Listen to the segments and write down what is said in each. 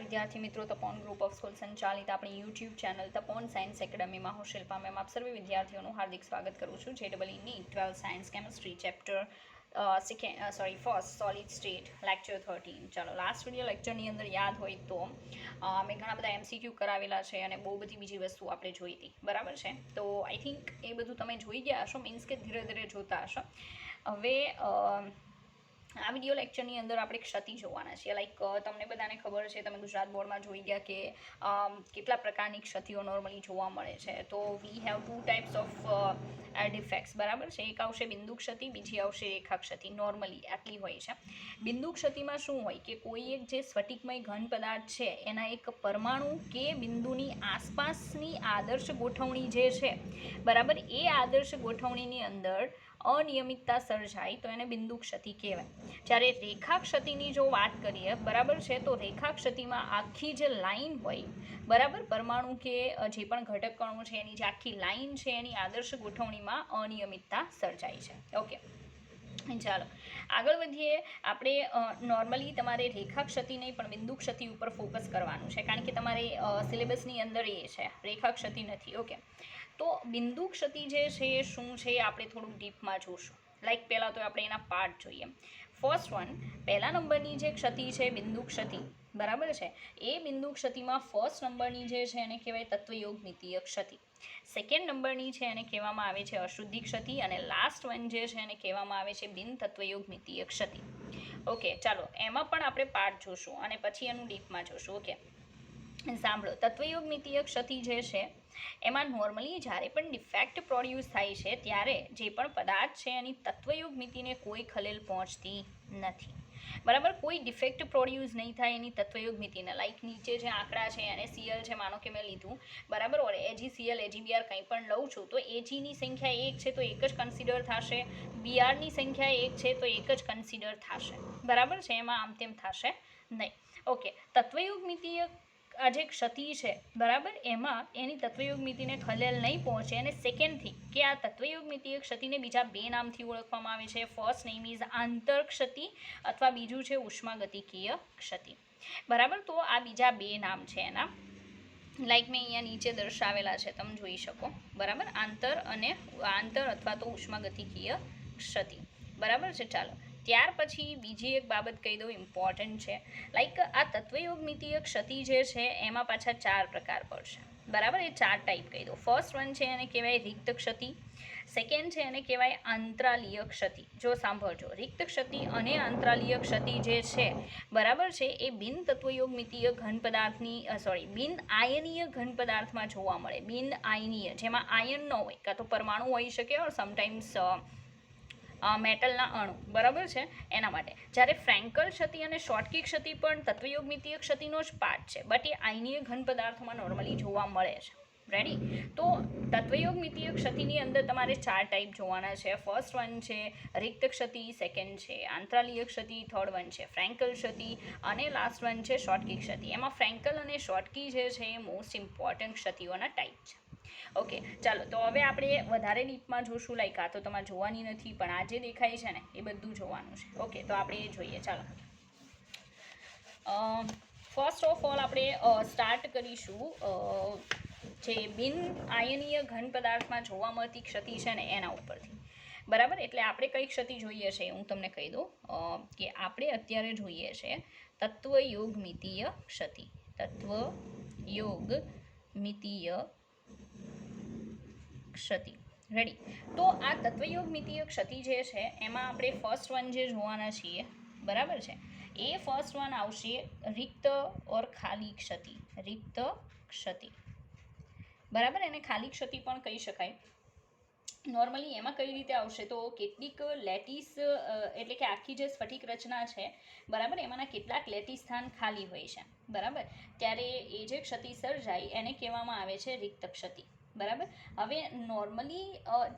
વિદ્યાર્થી મિત્રો, Tapon group of school સંચાલિત આપણી યુટ્યુબ ચેનલ તપોન સાયન્સ એકેડમીમાં હું શિલ્પા મેમ આપ સર્વે વિદ્યાર્થીઓનું હાર્દિક સ્વાગત કરું છું. JEE 12 science chemistry chapter first solid state lecture 13. ચાલો, લાસ્ટ વિડીયો લેક્ચરની અંદર યાદ હોય તો મેં ઘણા બધા MCQ કરાવેલા છે અને બહુ બધી બીજી વસ્તુ આપણે જોઈ હતી, બરાબર છે. તો આઈ થિંક એ બધું તમે જોઈ ગયા હશો, મીન્સ કે ધીરે ધીરે જોતા હશો. હવે આ વિડીયો લેક્ચરની અંદર આપણે ક્ષતિ જોવાના છીએ. લાઈક તમને બધાને ખબર છે, તમે ગુજરાત બોર્ડમાં જોઈ ગયા કે કેટલા પ્રકારની ક્ષતિઓ નોર્મલી જોવા મળે છે. તો વી હેવ 2 ટાઈપ્સ ઓફ ડિફેક્ટ્સ, બરાબર છે. એક આવશે બિંદુ ક્ષતિ, બીજી આવશે રેખા ક્ષતિ. નોર્મલી આટલી હોય છે. બિંદુ ક્ષતિમાં શું હોય કે કોઈ એક જે સ્ફટિકમય ઘન પદાર્થ છે એના એક પરમાણુ કે બિંદુની આસપાસની આદર્શ ગોઠવણી જે છે, બરાબર, એ આદર્શ ગોઠવણીની અંદર અનિયમિતતા સર્જાય તો એને બિંદુ ક્ષતિ કહેવાય. જ્યારે રેખા ક્ષતિની જો વાત કરીએ, બરાબર છે, તો રેખા ક્ષતિમાં આખી જે લાઈન હોય, બરાબર, પરમાણુ કે જે પણ ઘટક કણો છે એની જે આખી લાઈન છે એની આદર્શ ગોઠવણીમાં અનિયમિતતા સર્જાય છે. ઓકે, ચાલો આગળ વધીએ. આપણે નોર્મલી તમારે રેખા ક્ષતિ નહીં પણ બિંદુ ક્ષતિ ઉપર ફોકસ કરવાનું છે, કારણ કે તમારે સિલેબસની અંદર એ છે, રેખા ક્ષતિ નથી. ઓકે, તો બિંદુ ક્ષતિ જે છે એ શું છે આપણે થોડુંક ડીપમાં જોશું. લાઈક પહેલાં તો આપણે એના પાર્ટ જોઈએ. ફર્સ્ટ વન, પહેલા નંબરની જે ક્ષતિ છે બિંદુ ક્ષતિ, બરાબર છે, એ બિંદુ ક્ષતિમાં ફર્સ્ટ નંબરની જે છે એને કહેવાય તત્વયોગમિતીય ક્ષતિ. સેકન્ડ નંબરની છે એને કહેવામાં આવે છે અશુદ્ધિ ક્ષતિ, અને લાસ્ટ વન જે છે એને કહેવામાં આવે છે બિન તત્વયોગમિતીય ક્ષતિ. ઓકે, ચાલો એમાં પણ આપણે પાર્ટ જોશું અને પછી એનું ડીપમાં જોશું. ઓકે, સાંભળો, તત્વયોગમિતીય ક્ષતિ જે છે એમાં નોર્મલી જ્યારે પણ ડિફેક્ટ પ્રોડ્યુસ થાય છે ત્યારે જે પણ પદાર્થ છે એની તત્વયોગમિતિને કોઈ ખલેલ પહોંચતી નથી, બરાબર. કોઈ ડિફેક્ટ પ્રોડ્યુસ નહીં થાય એની તત્વયોગમિતિને. લાઈક નીચે જે આંકડા છે NaCl છે, માનો કે મેં લીધું, બરાબર, ઓર AgCl AgBr કંઈ પણ લઉં છું તો Agની સંખ્યા 1 છે તો એક જ કન્સિડર થશે, Brની સંખ્યા 1 છે તો એક જ કન્સિડર થશે, બરાબર છે. એમાં આમ તેમ થશે નહીં. ઓકે, તત્વયોગમિતીય આ જે ક્ષતિ છે, બરાબર, એમાં એની તત્વયોગમિતિને ખલેલ નહીં પહોંચે. અને સેકન્ડથી કે આ તત્વયોગમિતીય ક્ષતિને બીજા બે નામથી ઓળખવામાં આવે છે. ફર્સ્ટ નેમ ઇઝ આંતર ક્ષતિ અથવા બીજું છે ઉષ્માગતિકીય ક્ષતિ, બરાબર. તો આ બીજા બે નામ છે એના, લાઈક મેં અહીંયા નીચે દર્શાવેલા છે, તમે જોઈ શકો, બરાબર. આંતર અથવા તો ઉષ્માગતિકીય ક્ષતિ, બરાબર છે. ચાલો, ત્યાર પછી બીજી એક બાબત કહી દઉં, ઇમ્પોર્ટન્ટ છે. લાઈક આ તત્વયોગમિતીય ક્ષતિ જે છે એમાં પાછા 4 પ્રકાર પડશે, બરાબર. એ 4 ટાઈપ કહી દઉં. ફર્સ્ટ વન છે એને કહેવાય રિક્ત ક્ષતિ. સેકન્ડ છે એને કહેવાય આંતરાલીય ક્ષતિ. જો સાંભળજો, રિક્ત ક્ષતિ અને આંતરાલીય ક્ષતિ જે છે, બરાબર છે, એ બિન તત્વયોગમિતીય ઘન પદાર્થની બિન આયનીય ઘન પદાર્થમાં જોવા મળે. બિન આયનીય, જેમાં આયન ન હોય, કાં તો પરમાણુ હોઈ શકે ઓર સમટાઈમ્સ મેટલના અણુ, બરાબર છે, એના માટે. જ્યારે ફ્રેન્કલ ક્ષતિ અને શોર્ટકી ક્ષતિ પણ તત્વયોગમિતીય ક્ષતિનો જ પાર્ટ છે, બટ એ આયનીય ઘન પદાર્થોમાં નોર્મલી જોવા મળે છે. રેડી? તો તત્વયોગમિતીય ક્ષતિની અંદર તમારે 4 ટાઈપ જોવાના છે. ફર્સ્ટ વન છે રિક્ત ક્ષતિ, સેકન્ડ છે આંતરાલીય ક્ષતિ, થર્ડ વન છે ફ્રેન્કલ ક્ષતિ અને લાસ્ટ વન છે શોર્ટકી ક્ષતિ. એમાં ફ્રેન્કલ અને શોર્ટકી જે છે એ મોસ્ટ ઇમ્પોર્ટન્ટ ક્ષતિઓના ટાઈપ છે. ઓકે, ચાલો, તો હવે આપણે વધારે ડીપમાં જોશું. લાઈક આ તો તમારે જોવાની નથી, પણ આ જે દેખાય છે ને એ બધું જોવાનું છે. ઓકે, તો આપણે એ જોઈએ. ચાલો, ફર્સ્ટ ઓફ ઓલ આપણે સ્ટાર્ટ કરીશું જે બિન આયનીય ઘન પદાર્થમાં જોવા મળતી ક્ષતિ છે ને એના ઉપરથી, બરાબર. એટલે આપણે કઈ ક્ષતિ જોઈએ છે હું તમને કહી દઉં કે આપણે અત્યારે જોઈએ છે તત્વયોગમિતીય ક્ષતિ. તત્વયોગમિતીય ક્ષતિ. રેડી? તો આ તત્વયોગમિતીય ક્ષતિ જે છે એમાં આપણે ફર્સ્ટ વન જે જોવાના છીએ, બરાબર છે, એ ફર્સ્ટ વન આવશે રિક્ત ઓર ખાલી ક્ષતિ. રિક્ત ક્ષતિ, બરાબર. એને ખાલી ક્ષતિ પણ કહી શકાય. નોર્મલી એમાં કઈ રીતે આવશે તો કેટલીક લેટિસ, એટલે કે આખી જે સ્ફટિક રચના છે, બરાબર, એમાંના કેટલાક લેટિસ સ્થાન ખાલી હોય છે, બરાબર. ત્યારે એ જે ક્ષતિ સર્જાય એને કહેવામાં આવે છે રિક્ત ક્ષતિ, બરાબર. હવે નોર્મલી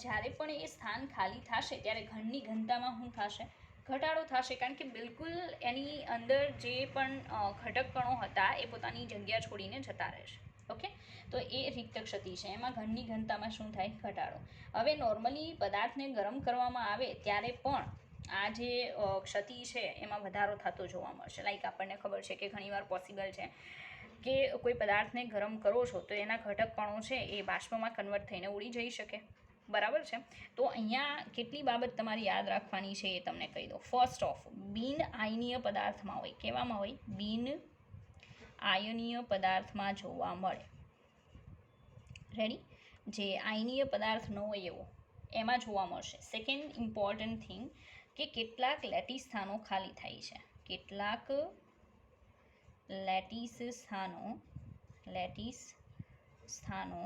જ્યારે પણ એ સ્થાન ખાલી થશે ત્યારે ઘનની ઘનતામાં શું થશે? ઘટાડો થશે, કારણ કે બિલકુલ એની અંદર જે પણ ઘટક કણો હતા એ પોતાની જગ્યા છોડીને જતા રહેશે. ઓકે, તો એ રિક્ત ક્ષતિ છે. એમાં ઘનની ઘનતામાં શું થાય? ઘટાડો. હવે નોર્મલી પદાર્થને ગરમ કરવામાં આવે ત્યારે પણ આ જે ક્ષતિ છે એમાં વધારો થતો જોવા મળશે. લાઈક આપણને ખબર છે કે ઘણીવાર પોસિબલ છે કે કોઈ પદાર્થને ગરમ કરો છો તો એના ઘટક કણો છે એ બાષ્પમાં કન્વર્ટ થઈને ઉડી જઈ શકે. બરાબર છે. તો અહીંયા કેટલી બાબત તમારી યાદ રાખવાની છે એ તમને કહી દો. ફર્સ્ટ ઓફ, બિન આયનીય પદાર્થમાં હોય, કેવામાં હોય? બિન આયનીય પદાર્થમાં જોવા મળે. રેડી? જે આયનીય પદાર્થ ન હોય એવો એમાં જોવા મળશે. સેકન્ડ ઇમ્પોર્ટન્ટ થિંગ કે કેટલાક લેટિસ સ્થાનો ખાલી થાય છે. કેટલાક લેટિસ સ્થાનો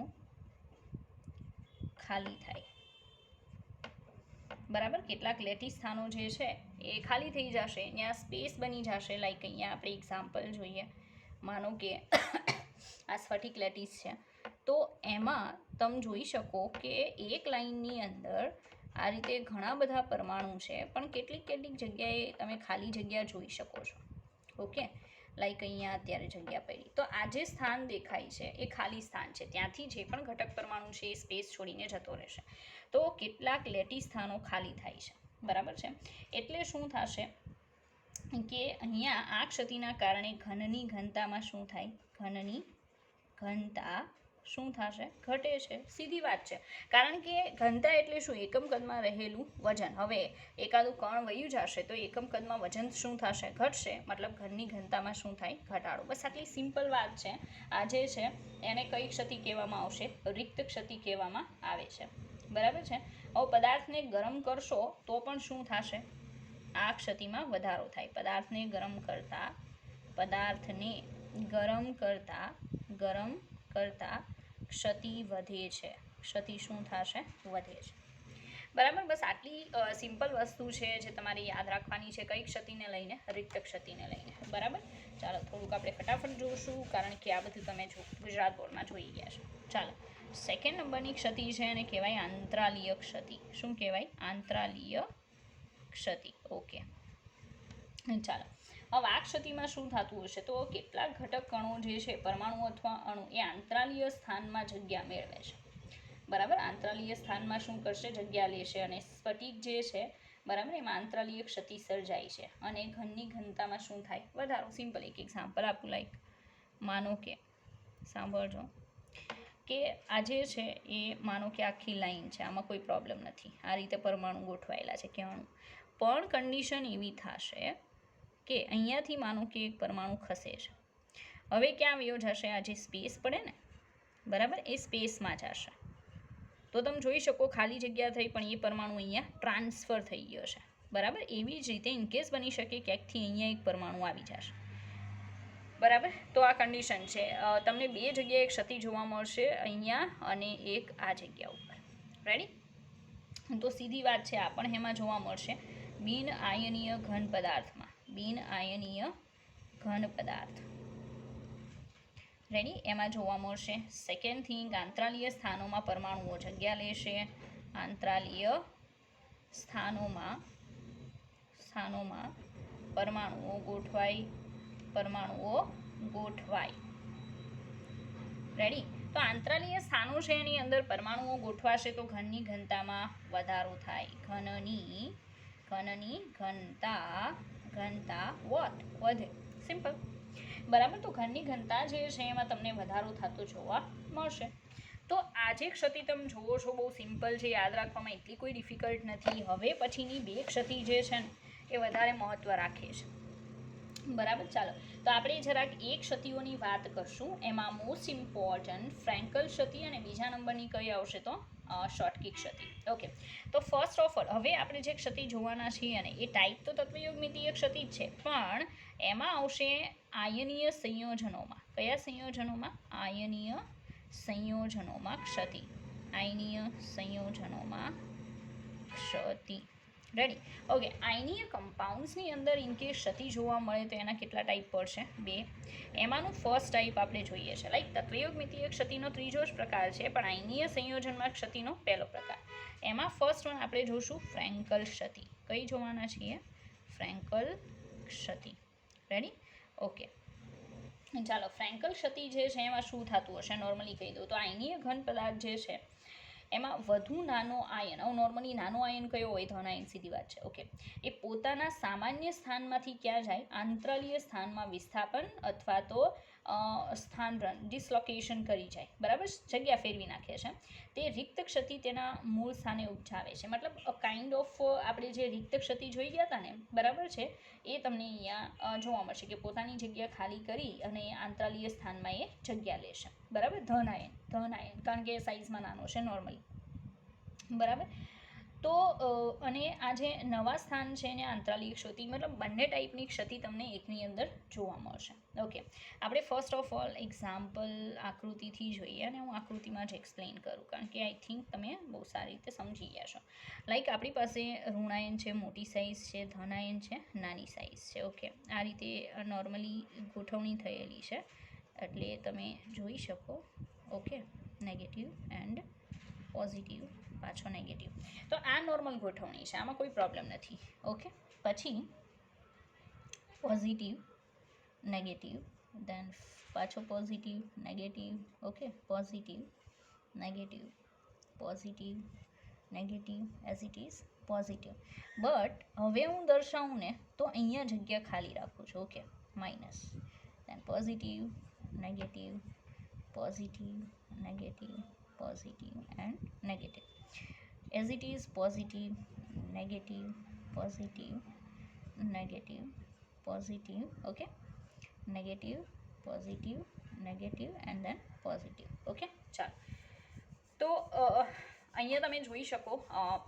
ખાલી થાય. બરાબર? કેટલાક લેટિસ સ્થાનો જે છે એ ખાલી થઈ જશે, ત્યાં સ્પેસ બની જશે. લાઈક અહીંયા આપણે એક્ઝામ્પલ જોઈએ, માનો કે આ સ્ફટિક લેટિસ છે, તો એમાં તમે જોઈ શકો કે એક લાઈનની અંદર આ રીતે ઘણા બધા પરમાણુ છે, પણ કેટલીક જગ્યાએ તમે ખાલી જગ્યા જોઈ શકો છો. ઓકે, લાઈક અહીંયા અત્યારે જગ્યા પડી, તો આ જે સ્થાન દેખાય છે એ ખાલી સ્થાન છે. ત્યાંથી જે પણ ઘટક પરમાણુ છે એ સ્પેસ છોડીને જતો રહેશે. તો કેટલાક લેટિસ સ્થાનો ખાલી થાય છે. બરાબર છે. એટલે શું થશે કે અહીંયા આ ક્ષતિના કારણે ઘનની ઘનતામાં શું થાય? ઘનની ઘનતા શું થશે? ઘટે છે. સીધી વાત છે. કારણ કે ઘનતા એટલે શું? એકમ કદમાં રહેલું વજન. હવે એકાદું કણ વયું જશે તો એકમ કદમાં વજન શું થશે? ઘટશે. મતલબ ઘનની ઘનતામાં શું થાય? ઘટાડો. બસ આટલી સિમ્પલ વાત છે. આ જે છે એને કઈ ક્ષતિ કહેવામાં આવશે? રિક્ત ક્ષતિ કહેવામાં આવે છે. બરાબર છે. હવે પદાર્થને ગરમ કરશો તો પણ શું થશે? આ ક્ષતિમાં વધારો થાય. પદાર્થને ગરમ કરતા ક્ષતિ વધે છે. ક્ષતિ શું થશે? વધે છે. બરાબર. બસ આટલી સિમ્પલ વસ્તુ છે જે તમારે યાદ રાખવાની છે. કઈ ક્ષતિને લઈને? રિક્ત ક્ષતિને લઈને. બરાબર. ચાલો થોડુંક આપણે ફટાફટ જોઈશું, કારણ કે આ બધું તમે ગુજરાત બોર્ડમાં જોઈ ગયા છો. ચાલો, સેકન્ડ નંબરની ક્ષતિ છે એને કહેવાય આંતરાલીય ક્ષતિ. શું કહેવાય? આંતરાલીય ક્ષતિ. ઓકે, ચાલો. હવે આ ક્ષતિમાં શું થતું હશે? તો કેટલાક ઘટક કણો જે છે, પરમાણુ અથવા અણુ, એ આંતરાલીય સ્થાનમાં જગ્યા મેળવે છે. બરાબર. આંતરાલીય સ્થાનમાં શું કરશે? જગ્યા લેશે, અને સ્ફટિક જે છે, બરાબર, એમાં આંતરાલીય ક્ષતિ સર્જાય છે, અને ઘનની ઘનતામાં શું થાય? વધારો. સિમ્પલ એક એક્ઝામ્પલ આપું. લાઈક માનો કે, સાંભળજો, કે આ જે છે એ માનો કે આખી લાઈન છે, આમાં કોઈ પ્રોબ્લેમ નથી, આ રીતે પરમાણુ ગોઠવાયેલા છે કહેવાનું. પણ કન્ડિશન એવી થશે કે અહીંયાથી માનો કે એક પરમાણુ ખસે છે. હવે ક્યાં વયો જશે? આ જે સ્પેસ પડે ને, બરાબર, એ સ્પેસમાં જશે. તો તમે જોઈ શકો ખાલી જગ્યા થઈ, પણ એ પરમાણુ અહીંયા ટ્રાન્સફર થઈ ગયો છે. બરાબર. એવી જ રીતે ઇનકેસ બની શકે ક્યાંકથી અહીંયા એક પરમાણુ આવી જશે. બરાબર. તો આ કન્ડિશન છે. તમને બે જગ્યાએ ક્ષતિ જોવા મળશે, અહીંયા અને એક આ જગ્યા ઉપર. રેડી? તો સીધી વાત છે, આ પણ એમાં જોવા મળશે. બિન આયનીય ઘન પદાર્થમાં. બિન આયનીય ઘન પદાર્થ. રેડી? એમાં જોવા મળશે. સેકન્ડ થિંગ, આંતરાલીય સ્થાનોમાં પરમાણુઓ જગ્યા લેશે. આંતરાલીય સ્થાનોમાં પરમાણુઓ ગોઠવાય. રેડી? તો આંતરાલીય સ્થાનો છે એની અંદર પરમાણુઓ ગોઠવાશે તો ઘનની ઘનતામાં વધારો થાય. ઘનની ઘનતા વધે. સિમ્પલ. બરાબર. તો ઘનની ઘનતા જે છે એમાં તમને વધારો થતો જોવા મળશે. તો આ જે ક્ષતિ તમે જુઓ છો બહુ સિમ્પલ છે, યાદ રાખવામાં એટલી કોઈ ડિફિકલ્ટ નથી. હવે પછીની બે ક્ષતિ જે છે ને એ વધારે મહત્ત્વ રાખે છે. બરાબર. ચાલો, તો આપણે જરાક એ ક્ષતિઓની વાત કરશું. એમાં મોસ્ટ ઇમ્પોર્ટન્ટ ફ્રેન્કલ ક્ષતિ, અને બીજા નંબરની કઈ આવશે? તો શોર્ટકી ક્ષતિ. ઓકે, તો ફર્સ્ટ ઓફ ઓલ હવે આપણે જે ક્ષતિ જોવાના છીએ ને એ ટાઈપ તો તત્વયુગ્મિતીય ક્ષતિ જ છે, પણ એમાં આવશે આયનીય સંયોજનોમાં. કયા સંયોજનોમાં? આયનીય સંયોજનોમાં ક્ષતિ. આયનીય સંયોજનોમાં ક્ષતિ. રેડી? ઓકે, આયનીય કમ્પાઉન્ડ્સની અંદર ઇનકેસ ક્ષતિ જોવા મળે તો એના કેટલા ટાઈપ પડશે? બે. એમાંનું ફર્સ્ટ ટાઈપ આપણે જોઈએ છે. લાઈક તત્વયોગમિતીય ક્ષતિનો ત્રીજો જ પ્રકાર છે, પણ આયનીય સંયોજનમાં ક્ષતિનો પહેલો પ્રકાર. એમાં ફર્સ્ટ વન આપણે જોશું ફ્રેન્કલ ક્ષતિ. કઈ જોવાના છીએ? ફ્રેન્કલ ક્ષતિ. રેડી? ઓકે, ચાલો. ફ્રેન્કલ ક્ષતિ જે છે એમાં શું થતું હશે નોર્મલી કહી દઉં તો આયનીય ઘન પદાર્થ જે છે એમાં વધુ નાનો આયન, હવે નોર્મલી નાનો આયન કયો હોય? ધન આયન, સીધી વાત છે. ઓકે, એ પોતાના સામાન્ય સ્થાનમાંથી ક્યાં જાય? આંતરાલીય સ્થાનમાં વિસ્થાપન અથવા તો સ્થાન ડિસલોકેશન કરી જાય, બરાબર, જગ્યા ફેરવી નાખે છે. તે રિક્ત ક્ષતિ તેના મૂળ સ્થાને ઉપજાવે છે. મતલબ કાઇન્ડ ઓફ આપણે જે રિક્ત ક્ષતિ જોઈ ગયા હતા ને, બરાબર છે, એ તમને અહીંયા જોવા મળશે કે પોતાની જગ્યા ખાલી કરી અને આંતરાલીય સ્થાનમાં એ જગ્યા લેશે, બરાબર. ધન આયન કારણ કે સાઇઝમાં નાનો છે નોર્મલી, બરાબર. તો અને આ જે નવા સ્થાન છે એને આંતરાલીય ક્ષતિ, મતલબ બંને ટાઈપની ક્ષતિ તમને એકની અંદર જોવા મળશે. ઓકે, આપણે ફર્સ્ટ ઓફ ઓલ એક્ઝામ્પલ આકૃતિથી જોઈએ અને હું આકૃતિમાં જ એક્સપ્લેન કરું, કારણ કે આઈ થિંક તમે બહુ સારી રીતે સમજી ગયા છો. લાઈક આપણી પાસે ઋણાયન છે, મોટી સાઇઝ છે, ધનાયન છે, નાની સાઇઝ છે. ઓકે, આ રીતે નોર્મલી ગોઠવણી થયેલી છે એટલે તમે જોઈ શકો. ઓકે, નેગેટિવ એન્ડ પોઝિટિવ, પાછો નેગેટિવ. તો આ નોર્મલ ગોઠવણી છે, આમાં કોઈ પ્રોબ્લેમ નથી. ઓકે, પછી પોઝિટિવ, નેગેટિવ, દેન પાછો positive, negative. Okay, positive, negative, positive, negative, as it is positive. But હવે હું દર્શાવું ને તો અહીંયા જગ્યા ખાલી રાખું છું. Okay, minus, then positive, negative, positive, negative, positive and negative, as it is positive, negative, positive, negative, positive. Okay, negative, positive, negative and then positive. Okay, ચાલો. તો અહીંયા તમે જોઈ શકો,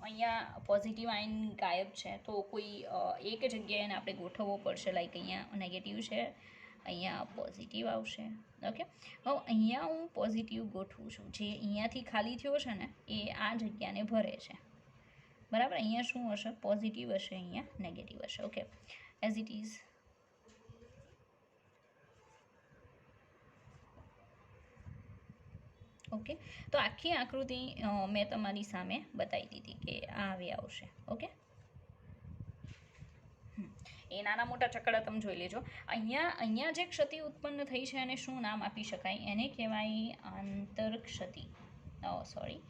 અહીંયા પોઝિટિવ આયન ગાયબ છે, તો કોઈ એક જગ્યાએ એને આપણે ગોઠવવો પડશે. લાઈક અહીંયા નેગેટિવ છે, અહીંયા પોઝિટિવ આવશે. ઓકે, હવે અહીંયા હું પોઝિટિવ ગોઠવું છું, જે અહીંયાથી ખાલી થયો છે ને એ આ જગ્યાને ભરે છે, બરાબર. અહીંયા શું હશે? પોઝિટિવ હશે, અહીંયા નેગેટિવ હશે. Okay, as it is. Okay, તો આખી આકૃતિ મેં તમારી સામે બતાવી દીધી કે આ આવી આવશે. ઓકે, એ નાના મોટા ચકડા તમે જોઈ લેજો. અહીંયા જે ક્ષતિ ઉત્પન્ન થઈ છે એને શું નામ આપી શકાય? એને કહેવાય આંતર ક્ષતિ. સોરી,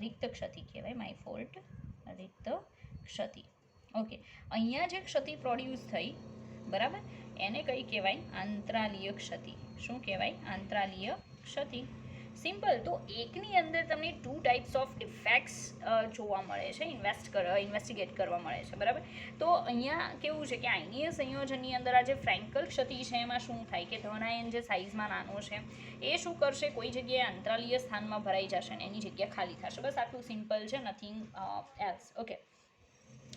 રિક્ત ક્ષતિ કહેવાય. માય ફોલ્ટ, રિક્ત ક્ષતિ. ઓકે, અહીંયા જે ક્ષતિ પ્રોડ્યુસ થઈ, બરાબર, એને કઈ કહેવાય? આંતરાલીય ક્ષતિ. શું કહેવાય? આંતરાલીય ક્ષતિ. સિમ્પલ. તો એકની અંદર તમને 2 ટાઈપ્સ ઓફ ડિફેક્ટ્સ જોવા મળે છે, ઇન્વેસ્ટિગેટ કરવા મળે છે, બરાબર. તો અહીંયા કેવું છે કે આયનીય સંયોજનની અંદર આ જે ફ્રેન્કલ ક્ષતિ છે એમાં શું થાય કે ધનાયન જે સાઇઝમાં નાનો છે એ શું કરશે? કોઈ જગ્યાએ આંતરાલીય સ્થાનમાં ભરાઈ જશે ને એની જગ્યા ખાલી થશે. બસ આટલું સિમ્પલ છે, નથિંગ એલ્સ. ઓકે,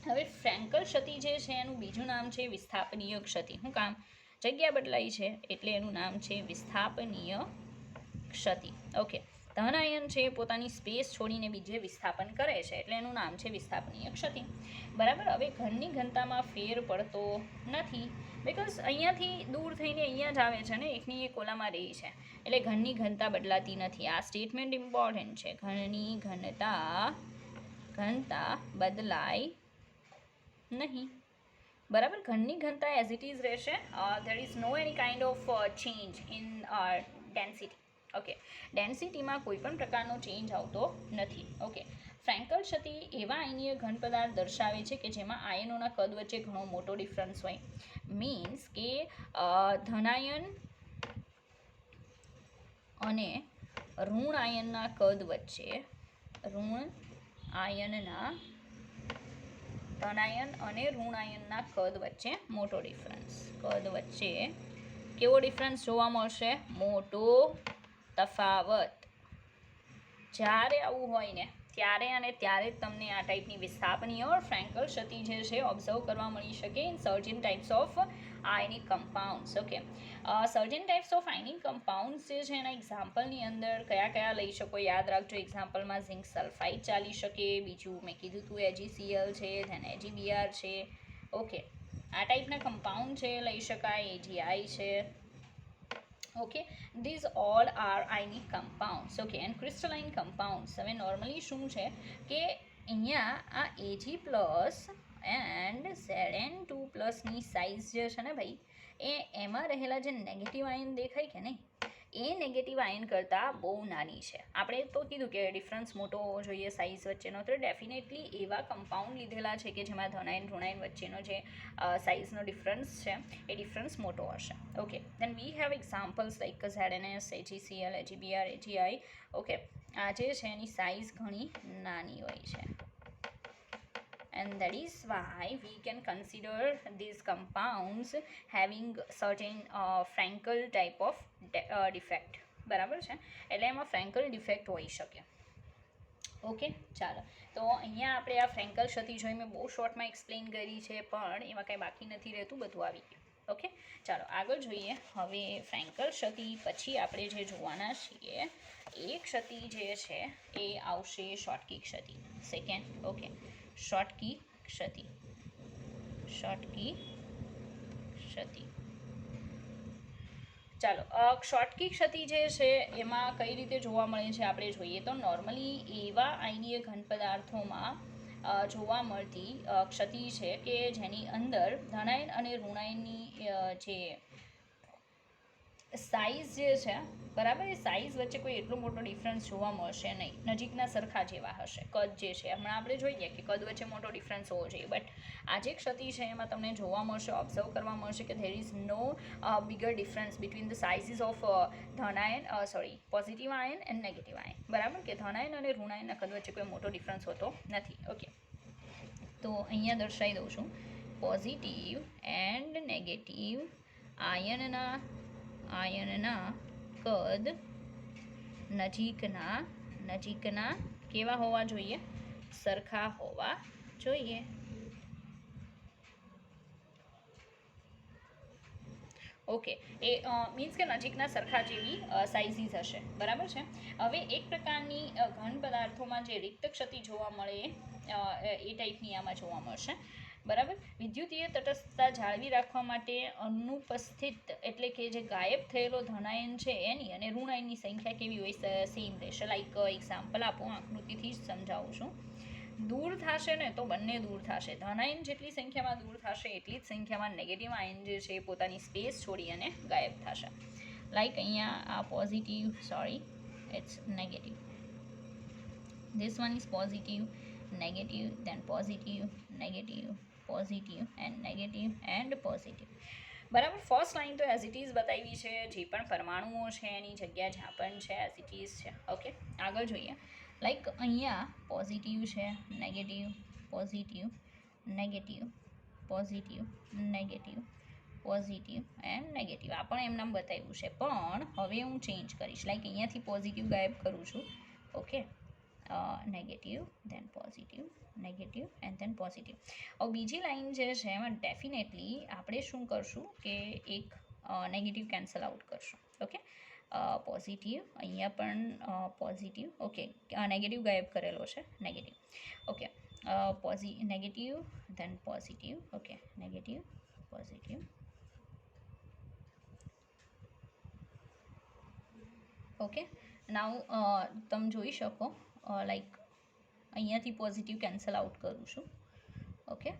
હવે ફ્રેન્કલ ક્ષતિ જે છે એનું બીજું નામ છે વિસ્થાપનીય ક્ષતિ. શું કામ? જગ્યા બદલાઈ છે એટલે એનું નામ છે વિસ્થાપનીય ક્ષતિ. ઓકે, ધનાયન છે પોતાની સ્પેસ છોડીને બીજે વિસ્થાપન કરે છે એટલે એનું નામ છે વિસ્થાપનીય ક્ષતિ, બરાબર. હવે ઘનની ઘનતામાં ફેર પડતો નથી, બિકોઝ અહીંયાથી દૂર થઈને અહીંયા જ આવે છે ને, એકની એક ઓલામાં રહી છે, એટલે ઘનની ઘનતા બદલાતી નથી. આ સ્ટેટમેન્ટ ઇમ્પોર્ટન્ટ છે. ઘનની ઘનતા બદલાય નહીં, બરાબર. ઘનની ઘનતા એઝ ઇટ ઇઝ રહેશે. There is no any kind of change in density. Okay, ડેન્સિટીમાં કોઈ પણ પ્રકારનો ચેન્જ આવતો નથી. ઓકે, ફ્રેન્કલ ક્ષતિ એવા આયનીય ઘન પદાર્થ દર્શાવે છે કે જેમાં આયનોના કદ વચ્ચે ઘણો મોટો ડિફરન્સ હોય. મીન્સ કે ધનાયન અને ઋણ આયનના કદ વચ્ચે, ધનાયન અને ઋણ આયનના કદ વચ્ચે મોટો ડિફરન્સ. કદ વચ્ચે કેવો ડિફરન્સ જોવા મળશે? મોટો તફાવત. જ્યારે આવું હોય ને ત્યારે અને ત્યારે જ તમને આ ટાઈપની વિસ્થાપનીય ઓર ફ્રેન્કલ ક્ષતિ જે છે ઓબ્ઝર્વ કરવા મળી શકે in surgeon types of ionic compounds. Okay, surgeon types of ionic compounds જે છે એના એક્ઝામ્પલની અંદર કયા લઈ શકો? યાદ રાખજો, એક્ઝામ્પલમાં ઝિંક સલ્ફાઇડ ચાલી શકે, બીજું મેં કીધું હતું AgCl છે, ધેન AgBr છે. ઓકે, આ ટાઈપના કમ્પાઉન્ડ છે લઈ શકાય, AgI છે. Okay, these all are ionic compounds. Okay, and crystalline compounds. હવે નોર્મલી શું છે કે અહીંયા આ Ag પ્લસ એન્ડ Zn2 પ્લસની સાઇઝ જે છે ને ભાઈ, એમાં રહેલા જે નેગેટિવ આયન દેખાય કે નહીં, એ નેગેટિવ આયન કરતાં બહુ નાની છે. આપણે તો કીધું કે ડિફરન્સ મોટો હોવો જોઈએ સાઇઝ વચ્ચેનો, તો ડેફિનેટલી એવા કમ્પાઉન્ડ લીધેલા છે કે જેમાં ધનાયન ઋણાયન વચ્ચેનો જે સાઇઝનો ડિફરન્સ છે એ ડિફરન્સ મોટો હશે. Okay, then we have examples like ZNS, AgCl, AgBr, AgI. Okay, આ જે છે એની સાઇઝ ઘણી નાની હોય છે. And that is why we can consider these compounds having certain Frankel type of defect. બરાબર છે, એટલે એમાં ફ્રેન્કલ ડિફેક્ટ હોઈ શકે. ઓકે, ચાલો, તો અહીંયા આપણે આ ફ્રેન્કલ ક્ષતિ જોઈ મેં બહુ શોર્ટમાં એક્સપ્લેન કરી છે, પણ એમાં કાંઈ બાકી નથી રહેતું, બધું આવી ગયું. ઓકે, ચાલો આગળ જોઈએ. હવે ફ્રેન્કલ ક્ષતિ પછી આપણે જે જોવાના છીએ એ ક્ષતિ જે છે એ આવશે શોર્ટકી ક્ષતિ. સેકન્ડ, ઓકે, શોર્ટકી ક્ષતિ. શોર્ટકી ક્ષતિ. ચાલો, શોર્ટકી ક્ષતિ જે છે એમાં કઈ રીતે જોવા મળે છે આપણે જોઈએ તો નોર્મલી એવા આયનીય ઘન પદાર્થોમાં જોવા મળતી ક્ષતિ છે કે જેની અંદર ધનાયન અને ઋણાયનની જે સાઇઝ જે છે, બરાબર, એ સાઇઝ વચ્ચે કોઈ એટલો મોટો ડિફરન્સ જોવા મળશે નહીં, નજીકના સરખા જેવા હશે. કદ જે છે હમણાં આપણે જોઈએ કે કદ વચ્ચે મોટો ડિફરન્સ હોવો જોઈએ, બટ આ જે ક્ષતિ છે એમાં તમને જોવા મળશે, ઓબ્ઝર્વ કરવા મળશે કે there is no bigger difference between the sizes of ધનાયન positive ion and negative ion. બરાબર, કે ધનાયન અને ઋણાયનના કદ વચ્ચે કોઈ મોટો ડિફરન્સ હોતો નથી. ઓકે, તો અહીંયા દર્શાવી દઉં છું, પોઝિટિવ એન્ડ નેગેટિવ આયનના કદ નજીકના કેવા હોવા જોઈએ? સરખા હોવા જોઈએ. ઓકે, એ મીન્સ કે નજીકના સરખા જેવી સાઇઝીસ હશે. બરાબર છે. હવે એક પ્રકારની ઘન પદાર્થોમાં જે રિક્ત ક્ષતિ જોવા મળે એ ટાઈપની આમાં જોવા મળશે. બરાબર, વિદ્યુતીય તટસ્થતા જાળવી રાખવા માટે અનુપસ્થિત એટલે કે જે ગાયબ થયેલો ધનાયન છે એની અને ઋણાયનની સંખ્યા કેવી હોય? સેમ રહેશે. લાઈક એક્ઝામ્પલ આપો, આકૃતિથી જ સમજાવું છું. દૂર થશે ને તો બંને દૂર થશે. ધનાયન જેટલી સંખ્યામાં દૂર થશે એટલી જ સંખ્યામાં નેગેટિવ આયન જે છે પોતાની સ્પેસ છોડી અને ગાયબ થશે. લાઈક અહીંયા આ positive, sorry, it's negative. This one is positive, negative, then positive, negative, positive and negative and positive. બરાબર, ફર્સ્ટ લાઈન તો એઝ ઇટ ઇઝ બતાવી છે, જે પણ પરમાણુઓ છે એની જગ્યા જ્યાં પણ છે એઝ ઇટ ઇઝ છે. ઓકે, આગળ જોઈએ. લાઈક અહીંયા પોઝિટિવ છે, negative, positive, negative, positive, negative, positive and negative. આ પણ એમ નામ બતાવ્યું છે, પણ હવે હું ચેન્જ કરીશ. લાઈક અહીંયાથી પોઝિટિવ ગાયબ કરું છું. Okay, negative, then positive, negative and then positive. હવે બીજી લાઈન જે છે એમાં ડેફિનેટલી આપણે શું કરશું કે એક નેગેટિવ કેન્સલ આઉટ કરશું. ઓકે, પોઝિટિવ, અહીંયા પણ પોઝિટિવ. ઓકે, નેગેટિવ ગાયબ કરેલો છે, negative. Okay, negative, then positive. Okay, negative, positive. Okay, now તમે જોઈ શકો લાઈક અહીંયાથી પોઝિટિવ કેન્સલ આઉટ કરું છું. ઓકે,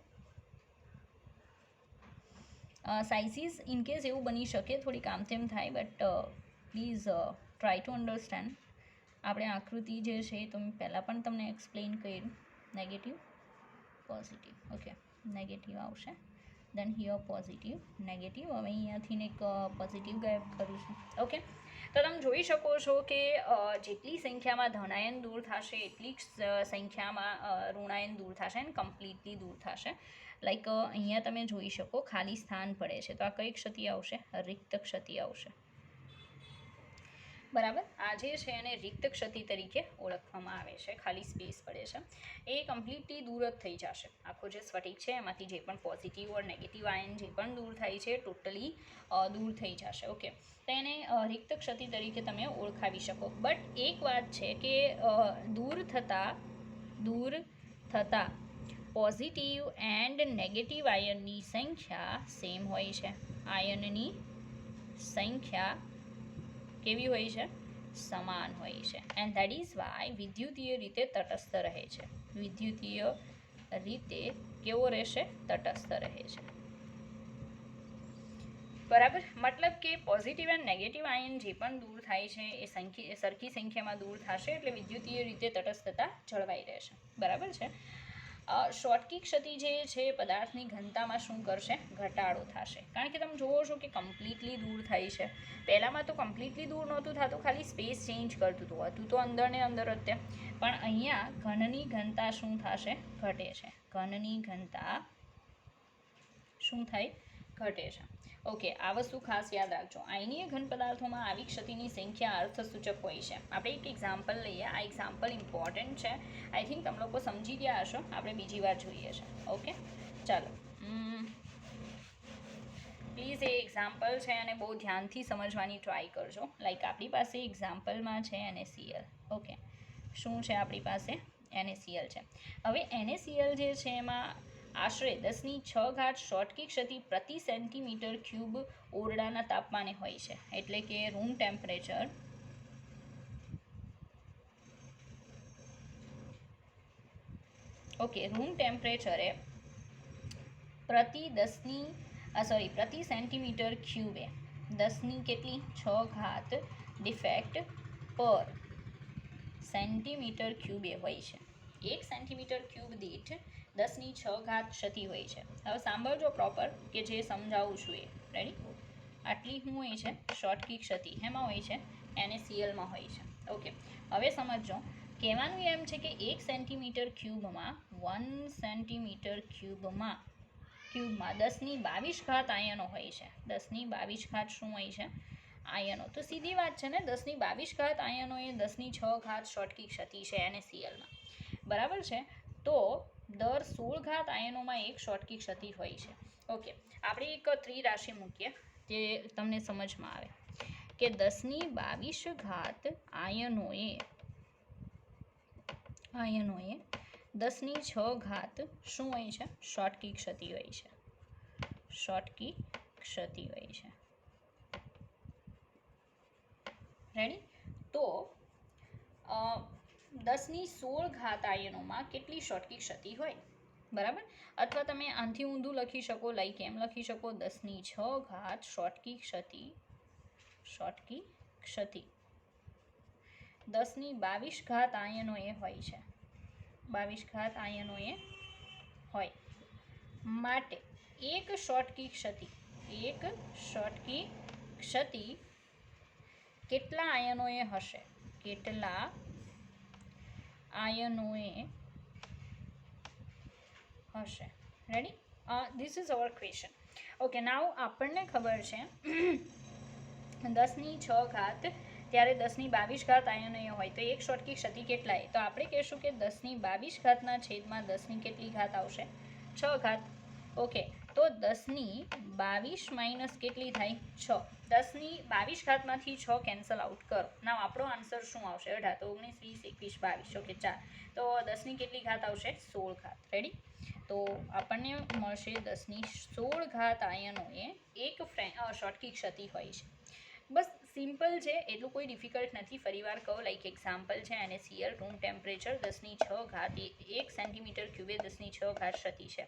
સાઇઝીસ ઇનકેસ એવું બની શકે થોડીક આમ તેમ થાય, but please try to understand. આપણે આકૃતિ જે છે તો મેં પહેલાં પણ તમને એક્સપ્લેન કર્યું. Negative, positive. ઓકે, નેગેટિવ આવશે, દેન હિયર પોઝિટિવ, નેગેટિવ. હવે અહીંયાથી એક પોઝિટિવ ગાયબ કરું છું. ઓકે, તો તમે જોઈ શકો છો કે જેટલી સંખ્યામાં ધનાયન દૂર થશે એટલી જ સંખ્યામાં ઋણાયન દૂર થશે અને કમ્પ્લીટલી દૂર થશે. લાઈક અહીંયા તમે જોઈ શકો ખાલી સ્થાન પડે છે, તો આ કઈ ક્ષતિ આવશે? રિક્ત ક્ષતિ આવશે. બરાબર, આ જે છે એને રિક્ત ક્ષતિ તરીકે ઓળખવામાં આવે છે. ખાલી સ્પેસ પડે છે એ કમ્પ્લીટલી દૂર જ થઈ જશે. આખો જે સ્ફટિક છે એમાંથી જે પણ પોઝિટિવ ઓર નેગેટિવ આયન જે પણ દૂર થાય છે ટોટલી દૂર થઈ જશે. ઓકે, તો એને રિક્ત ક્ષતિ તરીકે તમે ઓળખાવી શકો. બટ એક વાત છે કે દૂર થતાં પોઝિટિવ એન્ડ નેગેટિવ આયનની સંખ્યા સેમ હોય છે. આયનની સંખ્યા કેવી હોય છે? સમાન હોય છે. એન્ડ દેટ ઇઝ વાય વિદ્યુતીય રીતે તટસ્થ રહે છે. વિદ્યુતીય રીતે કેવો રહેશે? તટસ્થ રહે છે. બરાબર, મતલબ કે પોઝિટિવ એન્ડ નેગેટિવ આયન જે પણ દૂર થાય છે એ સરખી સંખ્યામાં દૂર થશે, એટલે વિદ્યુતીય રીતે તટસ્થતા જળવાઈ રહેશે. બરાબર છે. શોટકી ક્ષતિ જે છે પદાર્થની ઘનતામાં શું કરશે? ઘટાડો થશે. કારણ કે તમે જુઓ છો કે કમ્પ્લીટલી દૂર થાય છે. પહેલાંમાં તો કમ્પ્લીટલી દૂર નહોતું થતું, ખાલી સ્પેસ ચેન્જ કરતું હતું તો અંદર ને અંદર જ તે. પણ અહીંયા ઘનની ઘનતા શું થશે? ઘટે છે. ઘનની ઘનતા શું થાય? ઘટે છે. ઓકે, આ વસ્તુ ખાસ યાદ રાખજો. આયનીય ઘન પદાર્થોમાં આવી ક્ષતિની સંખ્યા અર્થસૂચક હોય છે. આપણે એક એક્ઝામ્પલ લઈએ. આ એક્ઝામ્પલ ઇમ્પોર્ટન્ટ છે. આઈ થિંક તમે લોકો સમજી ગયા હશો. આપણે બીજી વાર જોઈએ છે. ઓકે, ચાલો. પ્લીઝ એ એક્ઝામ્પલ છે અને બહુ ધ્યાનથી સમજવાની ટ્રાય કરજો. લાઈક આપણી પાસે એક્ઝામ્પલમાં છે NaCl. ઓકે, શું છે આપણી પાસે? NaCl છે. હવે NaCl જે છે એમાં આશરે 10⁶ શોટકી ક્ષતિ પ્રતિ સેન્ટીમીટર ક્યુબ ઓરડાના તાપમાને હોય છે. એટલે કે રૂમ ટેમ્પરેચર રૂમ ટેમ્પરેચરે પ્રતિ સેન્ટીમીટર ક્યુબે 10⁶ ડિફેક્ટ પર સેન્ટીમીટર ક્યુબે હોય છે. 1 સેન્ટીમીટર ક્યુબ દીઠ 10⁶ ક્ષતિ હોય છે. હવે સાંભળજો પ્રોપર કે જે સમજાવું છું એ. રેડી? આટલી શું હોય છે? શોટકી ક્ષતિ. એમાં હોય છે? NaClમાં હોય છે. ઓકે, હવે સમજો. કહેવાનું એમ છે કે 1 સેન્ટીમીટર ક્યુબમાં 1 સેન્ટીમીટર ક્યુબમાં 10⁻22 આયનો હોય છે. 10⁻22 શું હોય છે? આયનો. તો સીધી વાત છે ને, 10⁻22 આયનો એ 10⁶ શોટકી ક્ષતિ છે NaClમાં. બરાબર છે. તો દર 16 આયનોમાં એક શોટકી ક્ષતિ હોય છે. ઓકે, આપણે એક ત્રિરાશિ મૂકીએ જે તમને સમજમાં આવે કે 10⁻22 આયનોએ 10⁶ શું હોય છે? શોટકી ક્ષતિ હોય છે. શોટકી ક્ષતિ હોય છે. રેડી? તો 10⁻16 આયનોમાં કેટલી શોટકી ક્ષતિ હોય? બરાબર? અથવા તમે આનાથી ઊંધું લખી શકો. લાઈક એમ લખી શકો 10⁶ શોટકી ક્ષતિ 10⁻22 આયનો એ હોય છે. 22 આયનો એ હોય માટે એક શોટકી ક્ષતિ કેટલા આયનોએ હશે? કેટલા આયનોએ હશે? Ready? This is our question. Okay, now આપણને ખબર છે 10⁶ ત્યારે 10⁻22 આયનો એ હોય તો એક શોટકી ક્ષતિ કેટલાય? તો આપણે કહેશું કે 10⁻22 છેદમાં 10 કેટલી ઘાત આવશે? 6 ઓકે, તો 10⁻22 માઇનસ કેટલી થાય? 6. 10⁻22 માંથી 6 કેન્સલ આઉટ કરો. નાવ આપણો આન્સર શું આવશે? 18. તો 19, 20, 21, 22. ઓકે, 4. તો 10ની કેટલી ઘાત આવશે? 16. રેડી? તો આપણને મળશે 10⁻16 આયનો એ એક શોટકી ક્ષતિ હોય છે. બસ સિમ્પલ છે, એટલું કોઈ ડિફિકલ્ટ નથી. ફરીવાર કહો, લાઈક એક્ઝામ્પલ છે NaCl રૂમ ટેમ્પરેચર 10⁶ 1 સેન્ટીમીટર ક્યુબે 10⁶ ક્ષતિ છે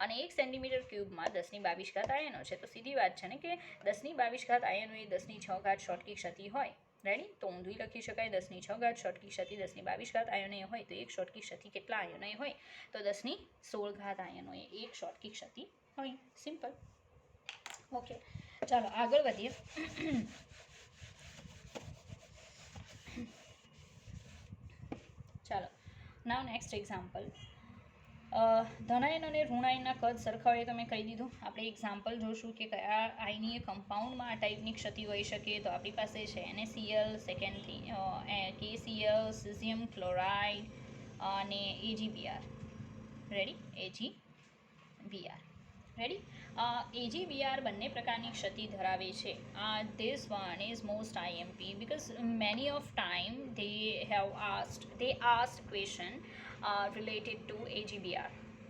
અને 1 સેન્ટીમીટર ક્યુબમાં 10⁻22 આયનો છે. તો સીધી વાત છે ને કે 10⁻22 આયનો એ 10⁶ શોટકી ક્ષતિ હોય. રેડી? તો ઊંધું લખી શકાય 10⁶ શોટકી ક્ષતિ 10⁻22 આયનો એ હોય તો એક શોટકી ક્ષતિ કેટલા આયનો એ હોય? તો 10⁻16 આયનો એ એક શોટકી ક્ષતિ હોય. સિમ્પલ. ઓકે, ચાલો આગળ વધીએ. ચાલો, નાવ નેક્સ્ટ એક્ઝામ્પલ. ધનાયન અને ઋણાયનના કદ સરખાવીએ તો મેં કહી દીધું. આપણે એક્ઝામ્પલ જોશું કે કયા આયનીય કમ્પાઉન્ડમાં આ ટાઈપની ક્ષતિ હોઈ શકે. તો આપણી પાસે છે NaCl, સેકન્ડથી KCl, સીઝિયમ ક્લોરાઇડ અને AgBr. Ready? AgBr. Ready? AgBr બંને પ્રકારની ક્ષતિ ધરાવે છે. This one is most IMP because many of time they asked question related to AgBr.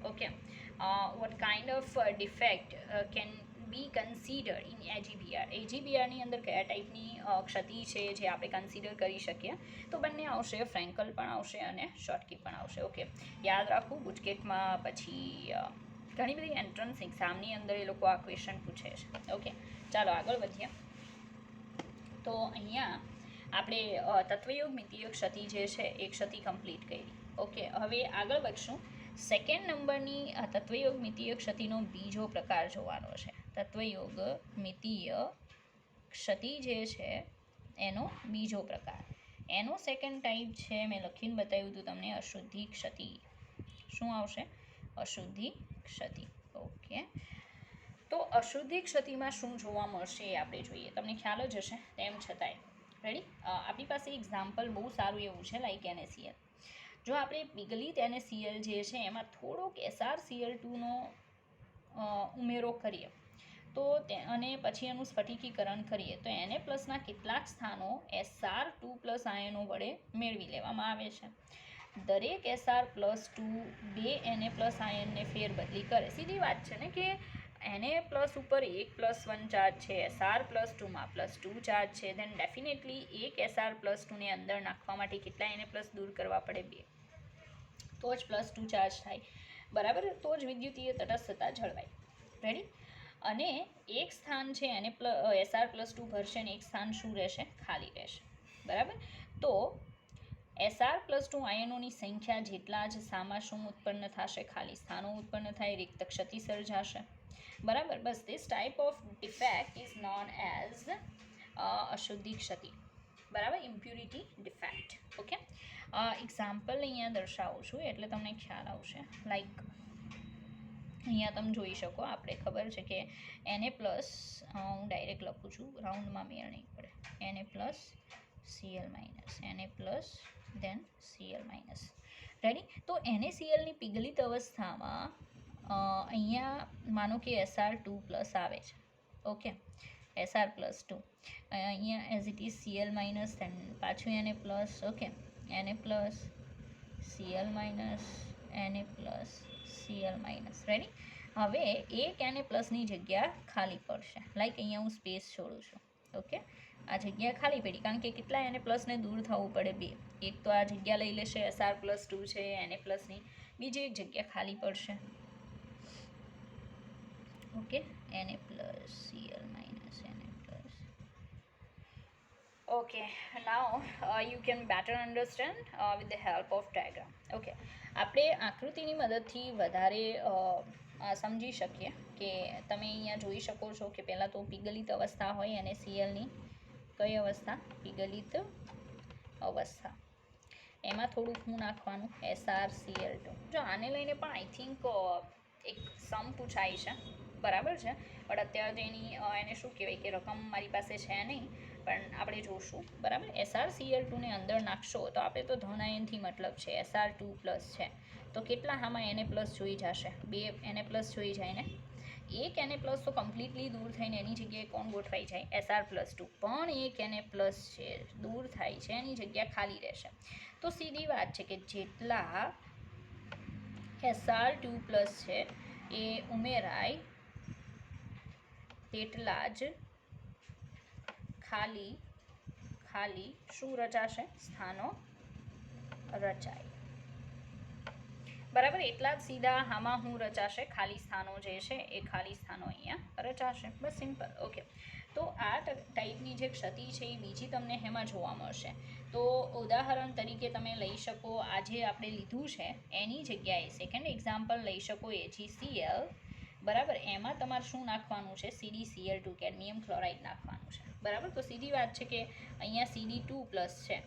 Okay, what kind of defect can be considered in AgBr? AgBr ની અંદર કયા ટાઈપની ક્ષતિ છે જે આપણે કન્સિડર કરી શકીએ? તો બંને આવશે, ફ્રેન્કલ પણ આવશે અને શોટકી પણ આવશે. ઓકે, યાદ રાખવું. ગુજકેટમાં પછી ઘણી બધી એન્ટ્રન્સ એક્ઝામની અંદર એ લોકો આ ક્વેશ્ચન પૂછે છે. ઓકે, ચાલો આગળ વધીએ. તો અહીંયા આપણે તત્વયોગ ક્ષતિ જે છે એ ક્ષતિ કમ્પ્લીટ કરી. ઓકે, હવે આગળ વધશું. સેકન્ડ નંબરની તત્વયોગ ક્ષતિનો બીજો પ્રકાર જોવાનો છે. તત્વયોગ ક્ષતિ જે છે એનો બીજો પ્રકાર, એનો સેકન્ડ ટાઈપ છે, મેં લખીને બતાવ્યું હતું તમને, અશુદ્ધિ ક્ષતિ. શું આવશે? અશુદ્ધિ ક્ષતિ. ઓકે, તો અશુદ્ધિ ક્ષતિમાં શું જોવા મળશે એ આપણે જોઈએ. તમને ખ્યાલ જ હશે તેમ છતાંય. રેડી? આપણી પાસે એક્ઝામ્પલ બહુ સારું એવું છે, લાઈક NaCl. જો આપણે વિગલિત NaCl જે છે એમાં થોડોક SrCl2નો ઉમેરો કરીએ તો અને પછી એનું સ્ફટિકીકરણ કરીએ તો Na+ કેટલાક સ્થાનો Sr2+ આયનો વડે મેળવી લેવામાં આવે છે. દરેક Sr+2 બે Na+ આયનને ફેરબદલી કરે. સીધી વાત છે ને કે Na+ ઉપર 1+1 ચાર્જ છે, Sr+2માં +2 ચાર્જ છે, ધેન ડેફિનેટલી એક Sr+2ને અંદર નાખવા માટે કેટલા Na+ દૂર કરવા પડે? 2, તો જ +2 ચાર્જ થાય. બરાબર? તો જ વિદ્યુતીય તટસ્થતા જળવાય. રેડી? અને એક સ્થાન છે એને Sr+2 ભરશે અને એક સ્થાન શું રહેશે? ખાલી રહેશે. બરાબર? તો Sr+2 આયનોની સંખ્યા જેટલા જ સામા શું ઉત્પન્ન થશે? ખાલી સ્થાનો ઉત્પન્ન થાય, રિક્ત ક્ષતિ સર્જાશે. બરાબર? બસ this type of defect is known as અશુદ્ધિ ક્ષતિ. બરાબર? Impurity defect. ઓકે, એક્ઝામ્પલ અહીંયા દર્શાવું છું એટલે તમને ખ્યાલ આવશે. લાઈક અહીંયા તમે જોઈ શકો, આપણે ખબર છે કે Na+, હું ડાયરેક્ટ લખું છું, રાઉન્ડમાં મેળ નહીં પડે. Na+Cl-, than Cl-. રેડી? તો NaClની પિગલિત અવસ્થામાં અહીંયા માનો કે Sr2+ આવે છે. ઓકે, Sr+2 અહીંયા as it is Cl-, then પાછું Na+. Okay, Na+, Cl-, Na+, Cl-. Ready? હવે એક Na+ની જગ્યા ખાલી પડશે. લાઈક અહીંયા હું સ્પેસ છોડું છું. ઓકે, આ જગ્યા ખાલી પડી કારણ કે કેટલા Na+ને દૂર થવું પડે? 2. એક તો આ જગ્યા લઈ લેશે Sr+2 છે Na+ની, બીજી એક જગ્યા ખાલી પડશે. Okay, Na+, Cl-, Na+. Okay, now you can better understand with the help of diagram. Okay, આપણે આકૃતિની મદદથી વધારે સમજી શકીએ કે તમે અહીંયા જોઈ શકો છો કે પહેલાં તો પિગલિત અવસ્થા હોય અને Clની કઈ અવસ્થા? પિગલિત અવસ્થા. એમાં થોડુંક શું નાખવાનું? SrCl2. જો આને લઈને પણ આઈ થિંક એક સમ પૂછાય છે. બરાબર છે? પણ અત્યારે એની એને શું કહેવાય કે રકમ મારી પાસે છે નહીં, પણ આપણે જોશું. બરાબર? SrCl2ને અંદર નાખશો તો આપણે તો ધન આયનથી મતલબ છે, Sr2+ છે તો કેટલા આમાં Na+ જોઈ જશે? 2 Na+ જોઈ જાય ને. એક Na+ તો કમ્પ્લીટલી દૂર થઈને એની જગ્યાએ કોણ ગોઠવાઈ જાય? Sr+2. પણ એક Na+ છે દૂર થાય છે, એની જગ્યા ખાલી રહેશે. તો સીધી વાત છે કે જેટલા Sr2+ છે એ ઉમેરાય તેટલા જ ખાલી શું રચાશે? સ્થાનો રચાય. બરાબર? એટલા જ સીધા આમાં શું રચાશે? ખાલી સ્થાનો જે છે એ ખાલી સ્થાનો અહીંયા રચાશે. બસ સિમ્પલ. ઓકે, તો આ ટાઈપની જે ક્ષતિ છે એ બીજી તમને એમાં જોવા મળશે. તો ઉદાહરણ તરીકે તમે લઈ શકો, આજે આપણે લીધું છે એની જગ્યાએ સેકન્ડ એક્ઝામ્પલ લઈ શકો, AgCl. બરાબર? એમાં તમારે શું નાખવાનું છે? CdCl2, કેડમિયમ ક્લોરાઇડ નાખવાનું છે. બરાબર? તો સીધી વાત છે કે અહીંયા Cd2+ છે.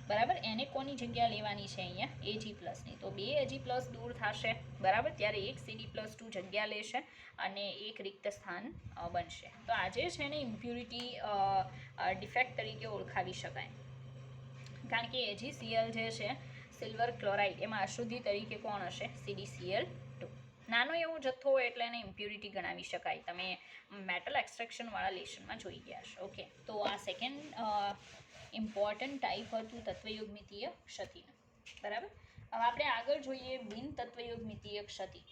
બરાબર? એને કોની જગ્યા લેવાની છે? અહીંયા Ag+ની. તો 2 Ag+ દૂર થશે. બરાબર? ત્યારે એક Cd+2 જગ્યા લેશે અને એક રિક્ત સ્થાન બનશે. તો આજે છે ને ઇમ્પ્યુરિટી ડિફેક્ટ તરીકે ઓળખાવી શકાય. કારણ કે AgCl જે છે સિલ્વર ક્લોરાઇડ, એમાં અશુદ્ધિ તરીકે કોણ હશે? CdCl2. નાનો એવો જથ્થો હોય એટલે એને ઇમ્પ્યુરિટી ગણાવી શકાય. તમે મેટલ એક્સટ્રેક્શનવાળા લેશનમાં જોઈ ગયા છો. ઓકે, તો આ સેકન્ડ ઇમ્પોર્ટન્ટ ટાઈપ હતું તત્વયોગમિતીય ક્ષતિનું. બરાબર? હવે આપણે આગળ જોઈએ બિન તત્વયોગમિતીય ક્ષતિ.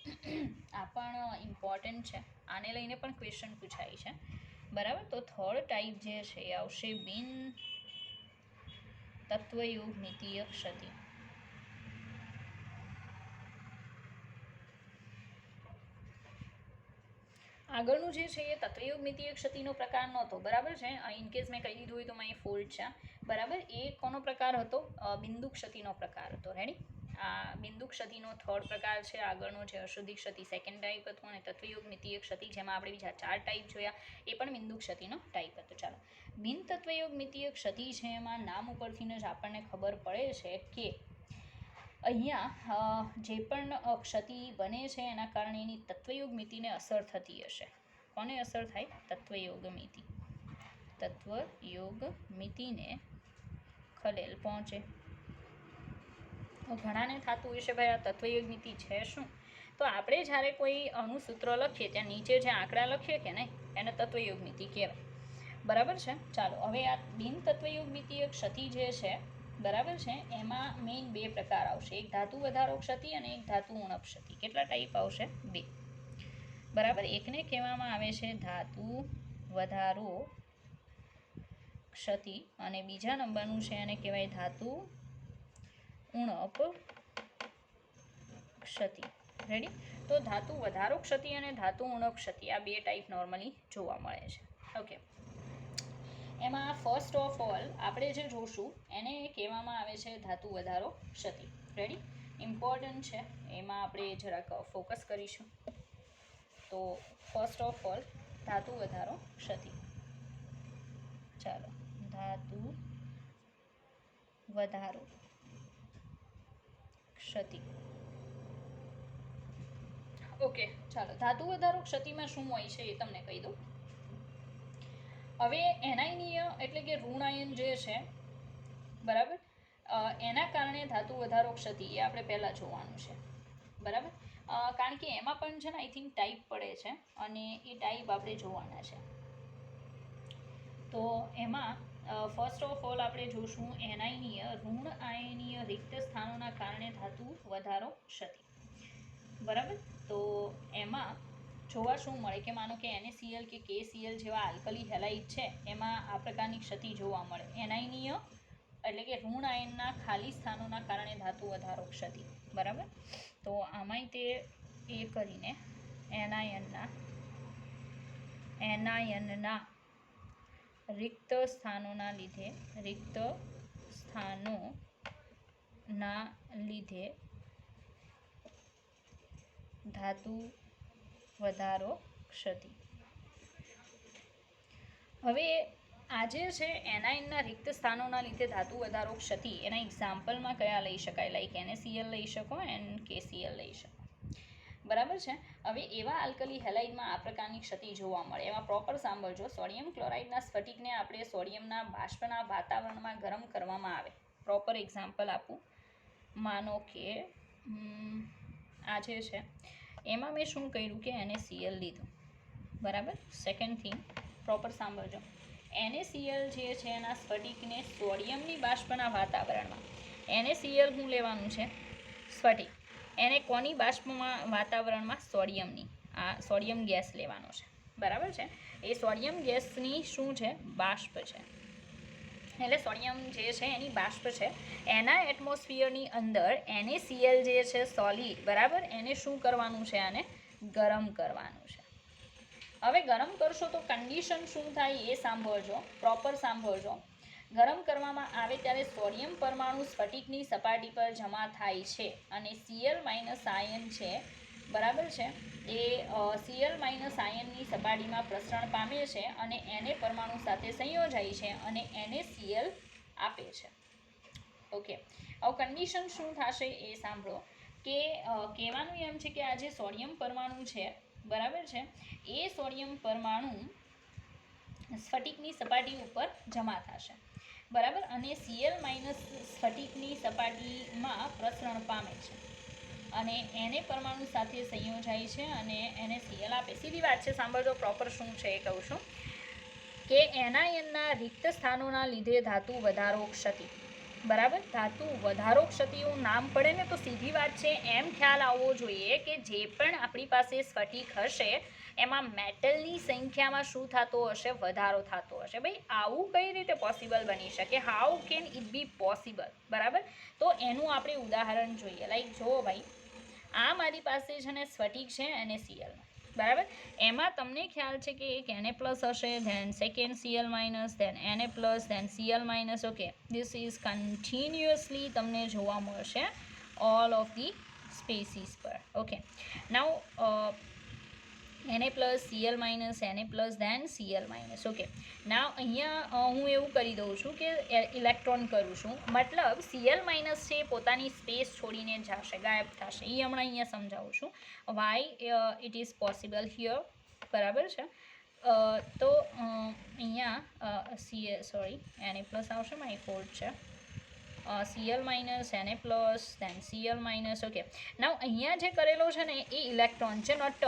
આ પણ ઇમ્પોર્ટન્ટ છે, આને લઈને પણ ક્વેશ્ચન પૂછાય છે. બરાબર? તો થર્ડ ટાઈપ જે છે એ આવશે બિન તત્વયોગમિતીય ક્ષતિ. આગળનું જે છે એ તત્વયોગ મિતીય ક્ષતિનો પ્રકાર નહોતો, બરાબર છે. ઇનકેસ મેં કહી દીધું હોય તો અહીં ફોલ્ટ છે, બરાબર. એ કોનો પ્રકાર હતો? બિંદુ ક્ષતિનો પ્રકાર હતો. રેડી? આ બિંદુ ક્ષતિનો થર્ડ પ્રકાર છે. આગળનો છે અશુદ્ધિ ક્ષતિ સેકન્ડ ટાઈપ હતો, અને તત્વયોગ મિતીય ક્ષતિ જેમાં આપણે બીજા 4 ટાઈપ જોયા એ પણ બિંદુ ક્ષતિનો ટાઈપ હતો. ચાલો, બિન તત્વયોગ મિતીય ક્ષતિ છે એમાં નામ ઉપરથી જ આપણને ખબર પડે છે કે અહીંયા જે પણ ક્ષતિ બને છે એના કારણે એની તત્વયોગ મિતિને અસર થતી હશે. કોને અસર થાય? તત્વયોગ મિતિ. તત્વયોગ મિતિને ખલેલ પહોંચે. ઘણાને થતું હશે ભાઈ આ તત્વયોગ મિતિ છે શું? તો આપણે જ્યારે કોઈ અણુસૂત્ર લખીએ ત્યાં નીચે જે આંકડા લખીએ કે નહીં એને તત્વયોગ મિતિ કહેવાય, બરાબર છે. ચાલો, હવે આ બિન તત્વયોગ મિતિય ક્ષતિ જે છે, બરાબર છે, એમાં મેઇન 2 પ્રકાર આવશે. એક ધાતુ વધારો ક્ષતિ અને એક ધાતુ ઉણપ ક્ષતિ. કેટલા ટાઈપ આવશે? 2, બરાબર. એકને કહેવામાં આવે છે ધાતુ વધારો ક્ષતિ અને બીજા નંબરનું છે એને કહેવાય ધાતુ ઉણપ ક્ષતિ. રેડી? તો ધાતુ વધારો ક્ષતિ અને ધાતુ ઉણપ ક્ષતિ આ 2 ટાઈપ નોર્મલી જોવા મળે છે. ઓકે, એમાં ફર્સ્ટ ઓફ ઓલ આપણે જે જોશું એને કહેવામાં આવે છે ધાતુ વધારો ક્ષતિ. રેડી? ઇમ્પોર્ટન્ટ છે, એમાં આપણે જરાક ફોકસ કરીશું. તો ફર્સ્ટ ઓફ ઓલ ધાતુ વધારો ક્ષતિ. ચાલો, ધાતુ વધારો ક્ષતિ. ઓકે, ચાલો, ધાતુ વધારો ક્ષતિમાં શું હોય છે એ તમને કહી દઉં. હવે એનાયનીય એટલે કે ઋણાયન જે છે, બરાબર, એના કારણે ધાતુ વધારો ક્ષતિ એ આપણે પહેલાં જોવાનું છે, બરાબર. કારણ કે એમાં પણ છે ને આઈ થિંક ટાઈપ પડે છે અને એ ટાઈપ આપણે જોવાના છે. તો એમાં ફર્સ્ટ ઓફ ઓલ આપણે જોશું એનાયનીય ઋણ આયનીય રિક્ત સ્થાનોના કારણે ધાતુ વધારો ક્ષતિ, બરાબર. તો એમાં જોવા શું મળે કે માનો કે NaCl કે KCl જેવા આલ્કલી હેલાઇડ છે એમાં આ પ્રકારની ક્ષતિ જોવા મળે. એનાયનીય એટલે કે ઋણ આયનના ખાલી સ્થાનોના કારણે ધાતુ વધારો ક્ષતિ, બરાબર. તો આમાંય તે એ કરીને એનાયનના રિક્ત સ્થાનોના લીધે ધાતુ વધારો ક્ષતિ. હવે આજે છે એનાયનના રિક્ત સ્થાનોના લીધે ધાતુ વધારો ક્ષતિ એના એક્ઝામ્પલમાં કયા લઈ શકાય? લાઈક NaCl લઈ શકો એન્ડ KCl લઈ શકો, બરાબર છે. હવે એવા આલ્કલી હેલાઇડમાં આ પ્રકારની ક્ષતિ જોવા મળે. એમાં પ્રોપર સાંભળજો. સોડિયમ ક્લોરાઇડના સ્ફટિકને આપણે સોડિયમના બાષ્પના વાતાવરણમાં ગરમ કરવામાં આવે. પ્રોપર એક્ઝામ્પલ આપું. માનો કે આ જે છે એમાં મેં શું કર્યું કે NaCl લીધું, બરાબર. સેકન્ડ થિંગ પ્રોપર સાંભળજો. NaCl જે છે એના સ્ફટિકને સોડિયમની બાષ્પના વાતાવરણમાં, NaCl શું લેવાનું છે? સ્ફટિક. એને કોની બાષ્પમાં વાતાવરણમાં? સોડિયમની. આ સોડિયમ ગેસ લેવાનો છે, બરાબર છે. એ સોડિયમ ગેસની શું છે? બાષ્પ છે. એટલે સોડિયમ જે છે એની બાષ્પ છે. એના એટમોસ્ફિયરની અંદર NaCl જે છે સોલિડ, બરાબર, એને શું કરવાનું છે? આને ગરમ કરવાનું છે. હવે ગરમ કરશો તો કન્ડિશન શું થાય એ સાંભળજો, પ્રોપર સાંભળજો. ગરમ કરવામાં આવે ત્યારે સોડિયમ પરમાણુ સ્ફટિકની સપાટી પર જમા થાય છે અને Cl- આયન છે, બરાબર છે, એ Cl- આયનની સપાટીમાં પ્રસરણ પામે છે અને Na પરમાણુ સાથે સંયોજાય છે અને NaCl આપે છે. ઓકે, હવે કન્ડિશન શું થશે એ સાંભળો કે કહેવાનું એમ છે કે આ જે સોડિયમ પરમાણુ છે, બરાબર છે, એ સોડિયમ પરમાણુ સ્ફટિકની સપાટી ઉપર જમા થશે, બરાબર, અને Cl- સ્ફટિકની સપાટીમાં પ્રસરણ પામે છે અને Na પરમાણુ સાથે સંયોજાય છે અને NaCl આપે. સીધી વાત છે, સાંભળજો. પ્રોપર શું છે એ કહું છું કે એનાયનના રિક્ત સ્થાનોના લીધે ધાતુ વધારો ક્ષતિ, બરાબર. ધાતુ વધારો ક્ષતિનું નામ પડે ને તો સીધી વાત છે એમ ખ્યાલ આવવો જોઈએ કે જે પણ આપણી પાસે સ્ફટિક હશે એમાં મેટલની સંખ્યામાં શું થતો હશે? વધારો થતો હશે. ભાઈ આવું કઈ રીતે પોસિબલ બની શકે? How can it be possible? બરાબર. તો એનું આપણે ઉદાહરણ જોઈએ. લાઈક જુઓ ભાઈ, આ મારી પાસે છે ને સ્ફટિક છે NaCl, બરાબર. એમાં તમને ખ્યાલ છે કે એક Na પ્લસ હશે, then second Cl minus, then Na plus, then Cl minus. Okay, this is continuously તમને જોવા મળશે ઓલ ઓફ ધી સ્પેસીસ પર. Okay, now Na plus, Cl minus, Na plus, then Cl minus. Okay, now અહીંયા હું એવું કરી દઉં છું કે ઇલેક્ટ્રોન કરું છું, મતલબ Cl માઇનસ છે પોતાની સ્પેસ છોડીને જશે, ગાયબ થશે. એ હમણાં અહીંયા સમજાવું છું why it is possible here. બરાબર છે. તો અહીંયા સોરી Na પ્લસ આવશે, માય ફોલ્ટ છે. Cl minus, Na plus, then Cl minus. Okay, now અહીંયા જે કરેલો છે ને એ ઇલેક્ટ્રોન છે, not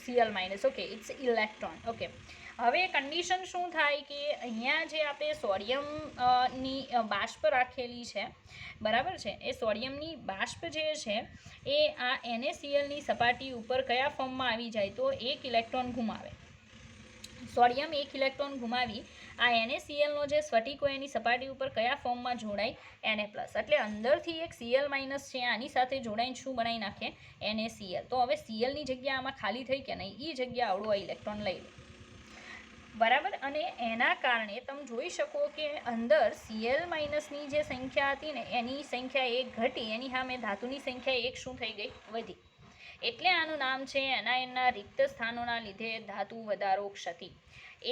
Cl minus. Okay, it's electron. Okay, હવે કન્ડિશન શું થાય કે અહીંયા જે આપણે સોડિયમની બાષ્પ રાખેલી છે, બરાબર છે, એ સોડિયમની બાષ્પ જે છે એ આ NaClની સપાટી ઉપર કયા ફોર્મમાં આવી જાય તો એક ઇલેક્ટ્રોન ગુમાવે. સોડિયમ એક ઇલેક્ટ્રોન ગુમાવી આ NaClનો જે સ્ફટિક હોય એની સપાટી ઉપર કયા ફોર્મમાં જોડાય? Na plus. એટલે અંદરથી એક Cl માઇનસ છે આની સાથે જોડાઈને શું બનાવી નાખે? NaCl. તો હવે Clની જગ્યા આમાં ખાલી થઈ કે નહીં, એ જગ્યા આવડું આ ઇલેક્ટ્રોન લઈ લે. બરાબર. અને એના કારણે તમે જોઈ શકો કે અંદર Cl માઇનસની જે સંખ્યા હતી ને એની સંખ્યા એક ઘટી, એની સામે ધાતુની સંખ્યા એક શું થઈ ગઈ? વધી. એટલે આનું નામ છે એના રિક્ત સ્થાનોના લીધે ધાતુ વધારો ક્ષતિ.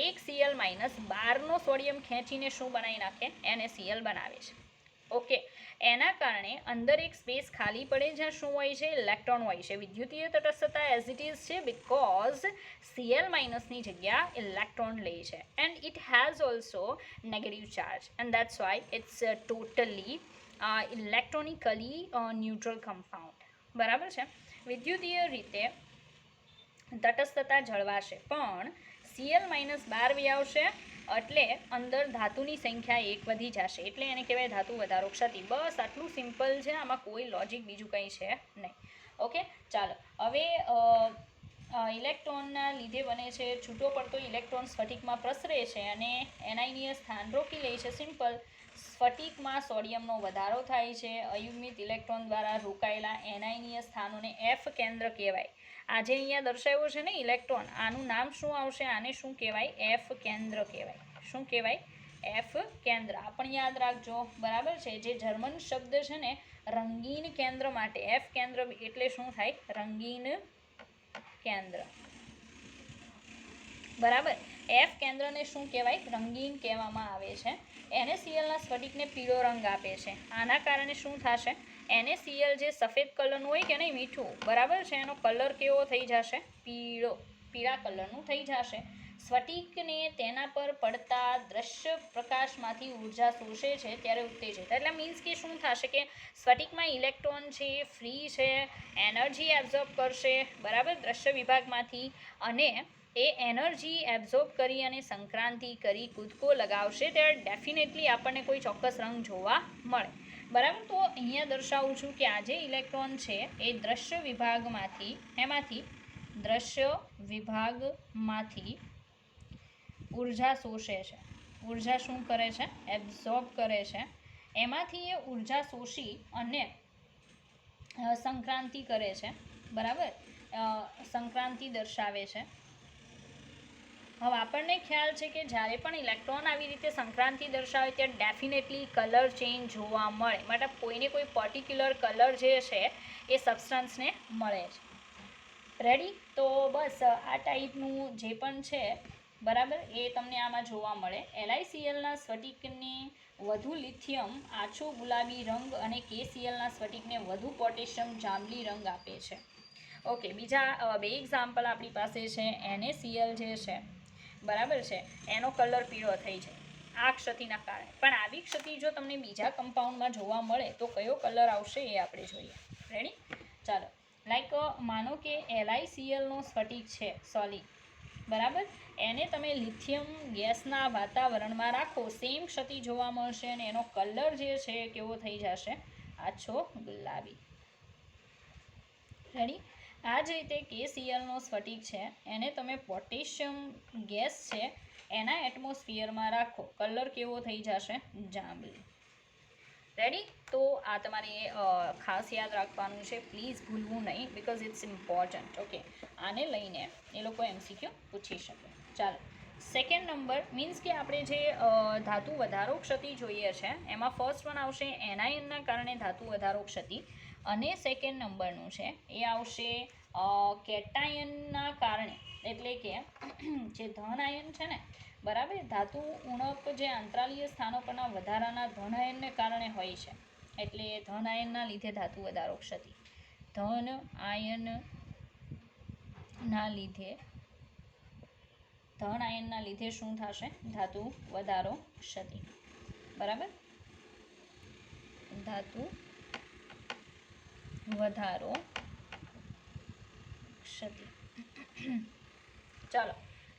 એક Cl માઇનસ 12નો સોડિયમ ખેંચીને શું બનાવી નાખે? NaCl બનાવે છે. ઓકે, એના કારણે અંદર એક સ્પેસ ખાલી પડે જ્યાં શું હોય છે? ઇલેક્ટ્રોન હોય છે. વિદ્યુતીય તટસ્થતા એઝ ઇટ ઇઝ છે બિકોઝ Cl માઇનસની જગ્યા ઇલેક્ટ્રોન લે છે and it has also negative charge and that's why it's totally electronically neutral compound. બરાબર છે. વિદ્યુતીય રીતે તટસ્થતા જળવાશે પણ Cl માઇનસ 12 આવશે એટલે અંદર ધાતુની સંખ્યા એક વધી જશે, એટલે એને કહેવાય ધાતુ વધારો ક્ષતિ. બસ આટલું સિમ્પલ છે, આમાં કોઈ લોજિક બીજું કંઈ છે નહીં. ઓકે, ચાલો હવે ઇલેક્ટ્રોનના લીધે બને છે છૂટો પડતો ઇલેક્ટ્રોન સ્ફટિકમાં પ્રસરે છે અને એનાયનીય સ્થાન રોકી લે છે. સિમ્પલ. સ્ફટિકમાં સોડિયમનો વધારો થાય છે. અયુગ્મિત ઇલેક્ટ્રોન દ્વારા રોકાયેલા એનાયનીય સ્થાનોને F કેન્દ્ર કહેવાય. આજે અહીંયા દર્શાવ્યો છે ને ઇલેક્ટ્રોન, આનું નામ શું આવશે? આને શું કહેવાય? F કેન્દ્ર કહેવાય. શું કહેવાય? F કેન્દ્ર. આ પણ યાદ રાખજો. બરાબર છે. જે જર્મન શબ્દ છે ને રંગીન કેન્દ્ર માટે F કેન્દ્ર એટલે શું થાય? રંગીન કેન્દ્ર. બરાબર. F કેન્દ્રને શું કહેવાય? રંગીન કહેવામાં આવે છે. NaClના સ્ફટિકને પીળો રંગ આપે છે. આના કારણે શું થશે? NaCl જે સફેદ કલરનું હોય કે નહીં, મીઠું, બરાબર છે, એનો કલર કેવો થઈ જશે? પીળા કલરનું થઈ જશે. સ્ફટિકને તેના પર પડતા દ્રશ્ય પ્રકાશમાંથી ઉર્જા શોષે છે ત્યારે ઉત્તેજિત. એટલે મીન્સ કે શું થશે કે સ્ફટિકમાં ઇલેક્ટ્રોન છે ફ્રી છે, એનર્જી એબ્ઝોર્બ કરશે, બરાબર, દ્રશ્ય વિભાગમાંથી, અને એ એનર્જી એબ્ઝોર્બ કરી અને સંક્રાંતિ કરી કૂદકો લગાવશે ત્યારે ડેફિનેટલી આપણને કોઈ ચોક્કસ રંગ જોવા મળે. બરાબર. તો અહીંયા દર્શાવું છું કે આ જે ઇલેક્ટ્રોન છે એ દ્રશ્ય વિભાગમાંથી ઉર્જા શોષે છે. ઉર્જા શું કરે છે? એબ્ઝોર્બ કરે છે. એમાંથી એ ઉર્જા શોષી અને સંક્રાંતિ કરે છે. બરાબર. સંક્રાંતિ દર્શાવે છે. હવે આપણને ખ્યાલ છે કે જ્યારે પણ ઇલેક્ટ્રોન આવી રીતે સંક્રાંતિ દર્શાવે ત્યારે ડેફિનેટલી કલર ચેન્જ જોવા મળે, મતલબ કોઈને કોઈ પર્ટિક્યુલર કલર જે છે એ સબસ્ટન્સને મળે છે. રેડી? તો બસ આ ટાઈપનું જે પણ છે, બરાબર, એ તમને આમાં જોવા મળે. LiClના સ્ફટિકને વધુ લિથિયમ આછો ગુલાબી રંગ અને KClના સ્ફટિકને વધુ પોટેશિયમ જાંબલી રંગ આપે છે. ઓકે, બીજા બે એક્ઝામ્પલ આપણી પાસે છે. NaCl જે છે, બરાબર છે, એનો કલર પીળો થઈ જાય આ ક્ષતિના કારણે. પણ આવી ક્ષતિ જો તમને બીજા કમ્પાઉન્ડમાં જોવા મળે તો કયો કલર આવશે એ આપણે જોઈએ. રેડી? ચાલો, લાઈક માનો કે LiClનો સ્ફટિક છે સોલિડ, બરાબર, એને તમે લિથિયમ ગેસના વાતાવરણમાં રાખો, સેમ ક્ષતિ જોવા મળશે અને એનો કલર જે છે કેવો થઈ જશે? આછો ગુલાબી. રેડી? આ જ રીતે KClનો સ્ફટિક છે એને તમે પોટેશિયમ ગેસ છે એના એટમોસ્ફિયરમાં રાખો, કલર કેવો થઈ જશે? જાંબલી. રેડી? તો આ તમારે ખાસ યાદ રાખવાનું છે, પ્લીઝ ભૂલવું નહીં, બિકોઝ ઇટ્સ ઇમ્પોર્ટન્ટ. ઓકે, આને લઈને એ લોકો MCQ પૂછી શકે. ચાલો, સેકન્ડ નંબર મીન્સ કે આપણે જે ધાતુ વધારો ક્ષતિ જોઈએ છે એમાં ફર્સ્ટ વન આવશે એનાયનના કારણે ધાતુ વધારો ક્ષતિ, અને સેકન્ડ નંબરનું છે એ આવશે કેટાયનના કારણે, એટલે કે જે ધન આયન છે ને, બરાબર, ધાતુ ઉણપ જે આંતરાલીય સ્થાનો પરના વધારાના ધન આયનને કારણે હોય છે, એટલે ધન આયનના લીધે ધાતુ વધારો ક્ષતિ. ધન આયનના લીધે શું થશે? ધાતુ વધારો ક્ષતિ. બરાબર, ધાતુ વધારો ક્ષતિ. ચાલો,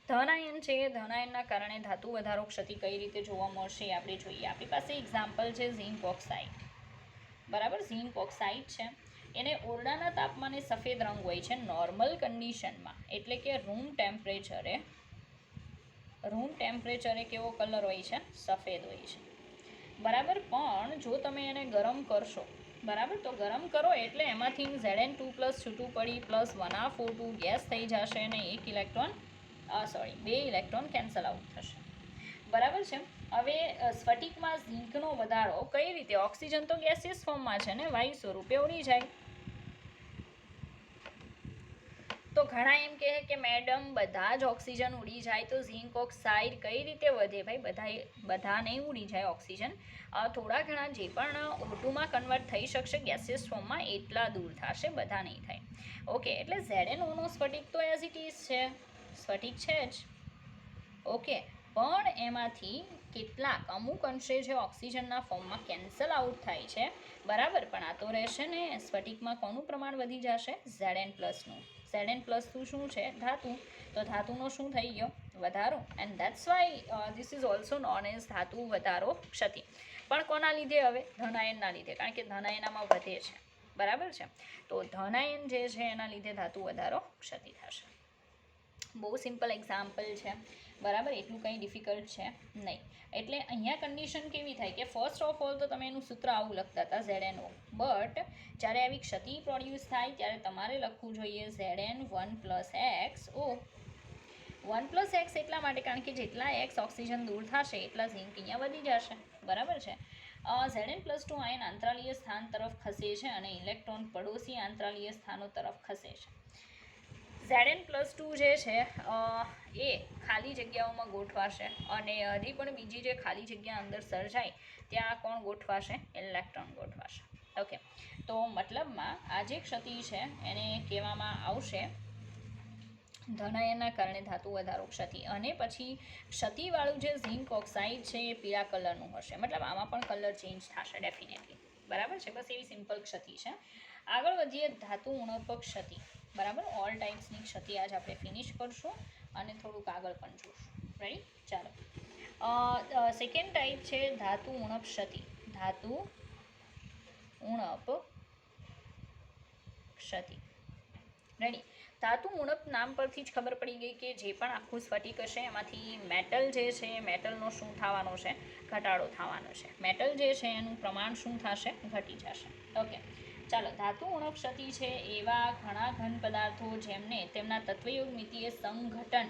ધન આયન છે, ધન આયનના કારણે ધાતુ વધારો ક્ષતિ કઈ રીતે જોવા મળશે આપણે જોઈએ. આપણી પાસે એક્ઝામ્પલ છે ઝિંક ઓક્સાઇડ. બરાબર, ઝિંક ઓક્સાઇડ છે, એને ઓરડાના તાપમાને સફેદ રંગ હોય છે નોર્મલ કન્ડિશનમાં, એટલે કે રૂમ ટેમ્પરેચરે કેવો કલર હોય છે? સફેદ હોય છે. બરાબર, પણ જો તમે એને ગરમ કરશો, બરાબર, તો ગરમ કરો એટલે એમાંથી Zn2+ છૂટું પડી પ્લસ 1r42 ગેસ થઈ જશે અને 2 ઇલેક્ટ્રોન કેન્સલ આઉટ થશે. બરાબર છે. હવે સ્ફટિકમાં ઝીંકનો વધારો કઈ રીતે? ઓક્સિજન તો ગેસિયસ ફોર્મમાં છે ને, વાયુ સ્વરૂપે ઉડી જાય. તો ઘણા એમ કહે કે મેડમ બધા જ ઓક્સિજન ઉડી જાય તો ઝિંક ઓક્સાઇડ કઈ રીતે વધે? ભાઈ બધા નહીં ઉડી જાય ઓક્સિજન, થોડા ઘણા જે પણ O2માં કન્વર્ટ થઈ શકશે ગેસિયસ ફોર્મમાં એટલા દૂર થશે, બધા નહીં થાય. ઓકે, એટલે ZnOનો સ્ફટિક તો એઝ ઇટ ઇઝ છે, સ્ફટિક છે જ. ઓકે, પણ એમાંથી કેટલાક અમુક અંશે જે ઓક્સિજનના ફોર્મમાં કેન્સલ આઉટ થાય છે, બરાબર, પણ આ તો રહેશે ને, સ્ફટિકમાં કોનું પ્રમાણ વધી જશે? Zn+નું. Zn+2 શું છે? ધાતુ. તો ધાતુનો શું થઈ ગયો? વધારો. And that's why this is also known as ધાતુ વધારો ક્ષતિ. પણ કોના લીધે? હવે ધનાયનના લીધે, કારણ કે ધનાયનામાં વધે છે. બરાબર છે. તો ધનાયન જે છે એના લીધે ધાતુ વધારો ક્ષતિ થશે. બહુ સિમ્પલ એક્ઝામ્પલ છે, બરાબર, એટલું કંઈ ડિફિકલ્ટ છે નહીં. એટલે અહીંયા કન્ડિશન કેવી થાય કે ફર્સ્ટ ઓફ ઓલ તો તમે એનું સૂત્ર આવું લખતા હતા ZnO, બટ જ્યારે આવી ક્ષતિ પ્રોડ્યુસ થાય ત્યારે તમારે લખવું જોઈએ Zn1+xO. 1+x એટલા માટે કારણ કે જેટલા x ઓક્સિજન દૂર થશે એટલા ઝિંક અહીંયા વધી જશે. બરાબર છે. Zn+2 આયન આંતરાલીય સ્થાન તરફ ખસે છે અને ઇલેક્ટ્રોન પડોશી આંતરાલીય સ્થાનો તરફ ખસે છે. Zn+2 જે છે એ ખાલી જગ્યાઓમાં ગોઠવાશે અને હજી પણ બીજી જે ખાલી જગ્યા અંદર સર્જાય ત્યાં કોણ ગોઠવાશે? ઇલેક્ટ્રોન ગોઠવાશે. ઓકે, તો મતલબમાં આ જે ક્ષતિ છે એને કહેવામાં આવશે ધનાયનના કારણે ધાતુ વધારો ક્ષતિ. અને પછી ક્ષતિવાળું જે ઝિંક ઓક્સાઇડ છે એ પીળા કલરનું હશે, મતલબ આમાં પણ કલર ચેન્જ થશે ડેફિનેટલી. બરાબર છે, બસ એવી સિમ્પલ ક્ષતિ છે. આગળ વધીએ ધાતુ ઉણપ ક્ષતિ. બરાબર, ઓલ ટાઈપ્સની ક્ષતિ આજ આપણે ફિનિશ કરશું અને થોડુંક આગળ પણ જોઈશું. રાઈટ? ચાલો, સેકન્ડ ટાઈપ છે ધાતુ ઉણપ ક્ષતિ. ધાતુ ઉણપ ક્ષતિ. રેડી? ધાતુ ઉણપ નામ પરથી જ ખબર પડી ગઈ કે જે પણ આખું સ્ફટિક હશે એમાંથી મેટલ જે છે મેટલનો શું થવાનો છે? ઘટાડો થવાનો છે. મેટલ જે છે એનું પ્રમાણ શું થશે? ઘટી જશે. ઓકે, ચાલો, ધાતુ ઉણપ ક્ષતિ છે એવા ઘણા ઘન પદાર્થો જેમને તેમના તત્વયોગ મિતીય સંઘટન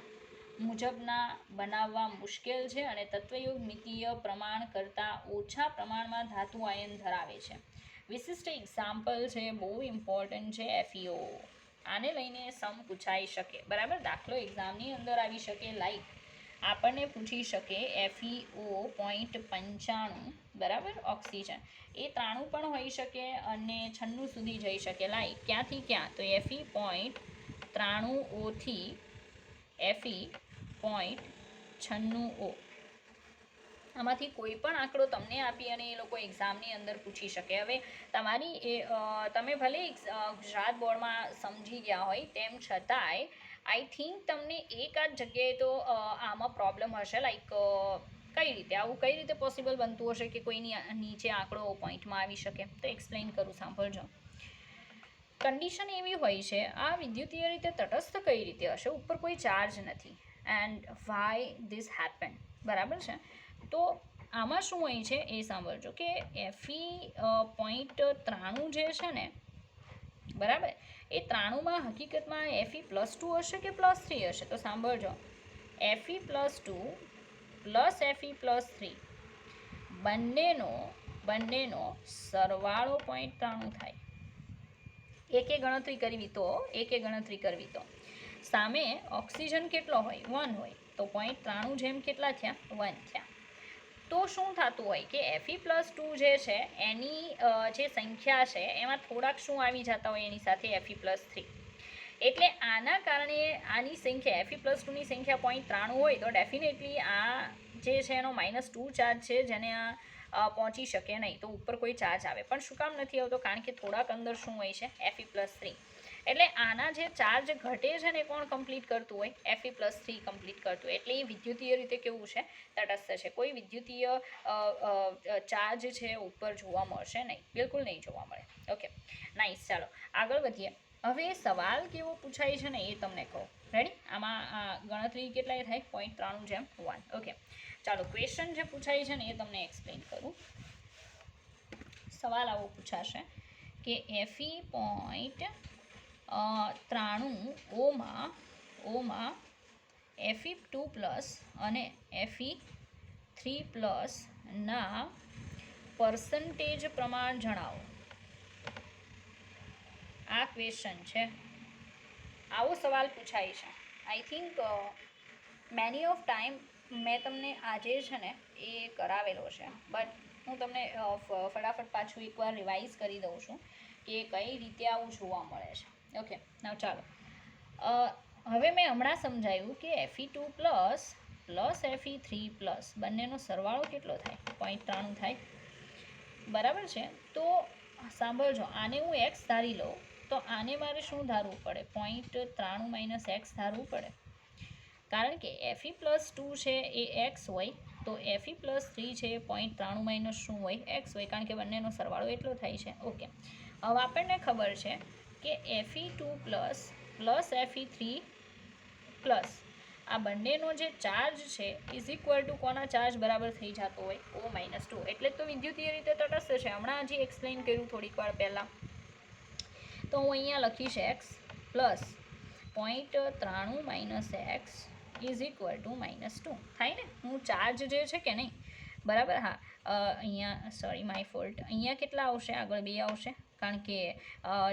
મુજબના બનાવવા મુશ્કેલ છે અને તત્વયોગ મિતીય પ્રમાણ કરતાં ઓછા પ્રમાણમાં ધાતુ આયન ધરાવે છે. વિશિષ્ટ એક્ઝામ્પલ છે, બહુ ઇમ્પોર્ટન્ટ છે, FeO. આને લઈને સમ પૂછાઈ શકે. બરાબર, દાખલો એક્ઝામની અંદર આવી શકે. લાઈક આપણને પૂછી શકે FeO.95, બરાબર, ઓક્સિજન એ 93 પણ હોઈ શકે અને 96 સુધી જઈ શકે. લાઈક ક્યાંથી ક્યાં? તો Fe.93O થી Fe.96O. આમાંથી કોઈ પણ આંકડો તમને આપી અને એ લોકો એક્ઝામની અંદર પૂછી શકે. હવે તમારી તમે ભલે ગુજરાત બોર્ડમાં સમજી ગયા હોય તેમ છતાંય આઈ થિંક તમને એકાદ જગ્યાએ તો આમાં પ્રોબ્લેમ હશે. લાઈક કઈ રીતે આવું કઈ રીતે પોસિબલ બનતું હશે કે કોઈની નીચે આંકડો પોઈન્ટમાં આવી શકે? તો એક્સપ્લેન કરું, સાંભળજો. કન્ડિશન એવી હોય છે, આ વિદ્યુતીય રીતે તટસ્થ કઈ રીતે હશે? ઉપર કોઈ ચાર્જ નથી. And Y this happen? બરાબર છે. તો આમાં શું હોય છે એ સાંભળજો કે Fe.93 જે છે ને, બરાબર, એ 93માં હકીકતમાં Fe+2 હશે કે +3 હશે? તો સાંભળજો, Fe+2 પ્લસ Fe+3 બંનેનો સરવાળો 0.93 થાય. એકે ગણતરી કરવી તો સામે ઓક્સિજન કેટલો હોય? 1 હોય, તો 0.93 જેમ કેટલા થયા? 1 થયા. તો શું થતું હોય કે Fe+2 જે છે એની જે સંખ્યા છે એમાં થોડાક શું આવી જતા હોય એની સાથે? Fe+3. એટલે આના કારણે આની સંખ્યા Fe+2ની સંખ્યા 0.93 હોય તો ડેફિનેટલી આ જે છે એનો -2 ચાર્જ છે, જેને આ પહોંચી શકે નહીં, તો ઉપર કોઈ ચાર્જ આવે. પણ શું કામ નથી આવતો? કારણ કે થોડાક અંદર શું હોય છે? Fe+3. એટલે આના જે ચાર્જ ઘટે છે ને કોણ કમ્પ્લીટ કરતું હોય? Fe+3 કમ્પ્લીટ કરતું હોય. એટલે એ વિદ્યુતીય રીતે કેવું છે? તટસ્થ છે. કોઈ વિદ્યુતીય ચાર્જ છે ઉપર જોવા મળશે નહીં, બિલકુલ નહીં જોવા મળે. Okay, nice. ચાલો આગળ વધીએ. હવે સવાલ કેવો પૂછાય છે ને એ તમને કહું. રેડી? આમાં ગણતરી કેટલાય થાય? 0.93 જેમ 1. ઓકે, ચાલો ક્વેશ્ચન જે પૂછાય છે ને એ તમને એક્સપ્લેન કરું. સવાલ આવો પૂછાશે કે Fe.93 Fe2+ અને Fe3+ ના પર્સન્ટેજ પ્રમાણ જણાવો. આ ક્વેશ્ચન છે, આવો સવાલ પૂછાય છે. I think many of time મેં તમને આજે છે ને એ કરાવેલો છે, બટ હું તમને ફટાફટ પાછું એકવાર રિવાઇઝ કરી દઉં છું કે કઈ રીતે આવું જોવા મળે છે. ઓકે, now ચાલો, હવે મેં હમણાં સમજાયું કે Fe2+ પ્લસ Fe3+ બંનેનો સરવાળો કેટલો થાય? 0.93 થાય, બરાબર છે. તો સાંભળજો, આને હું x ધારી લઉં તો આને મારે શું ધારવું પડે? 0.93 - x ધારવું પડે. કારણ કે Fe+2 છે એ x હોય, તો Fe+3 છે એ 0.93 - શું હોય? x હોય, કારણ કે બંનેનો સરવાળો એટલો થાય છે. ઓકે, હવે આપણને ખબર છે કે Fe2+ પ્લસ Fe3+ આ બંનેનો જે ચાર્જ છે ઇઝ ઇક્વલ ટુ કોના ચાર્જ બરાબર થઈ જતો હોય? O-2. એટલે તો વિદ્યુતીય રીતે તટસ્થ છે. હમણાં જે એક્સપ્લેન કર્યું થોડીક વાર પહેલાં. તો હું અહીંયા લખીશ x plus 0.93 - x is equal to -2 થાય ને? હું ચાર્જ જે છે કે નહીં, બરાબર? હા, અહીંયા સોરી, માય ફોલ્ટ. અહીંયા કેટલા આવશે? આગળ 2 આવશે, કારણ કે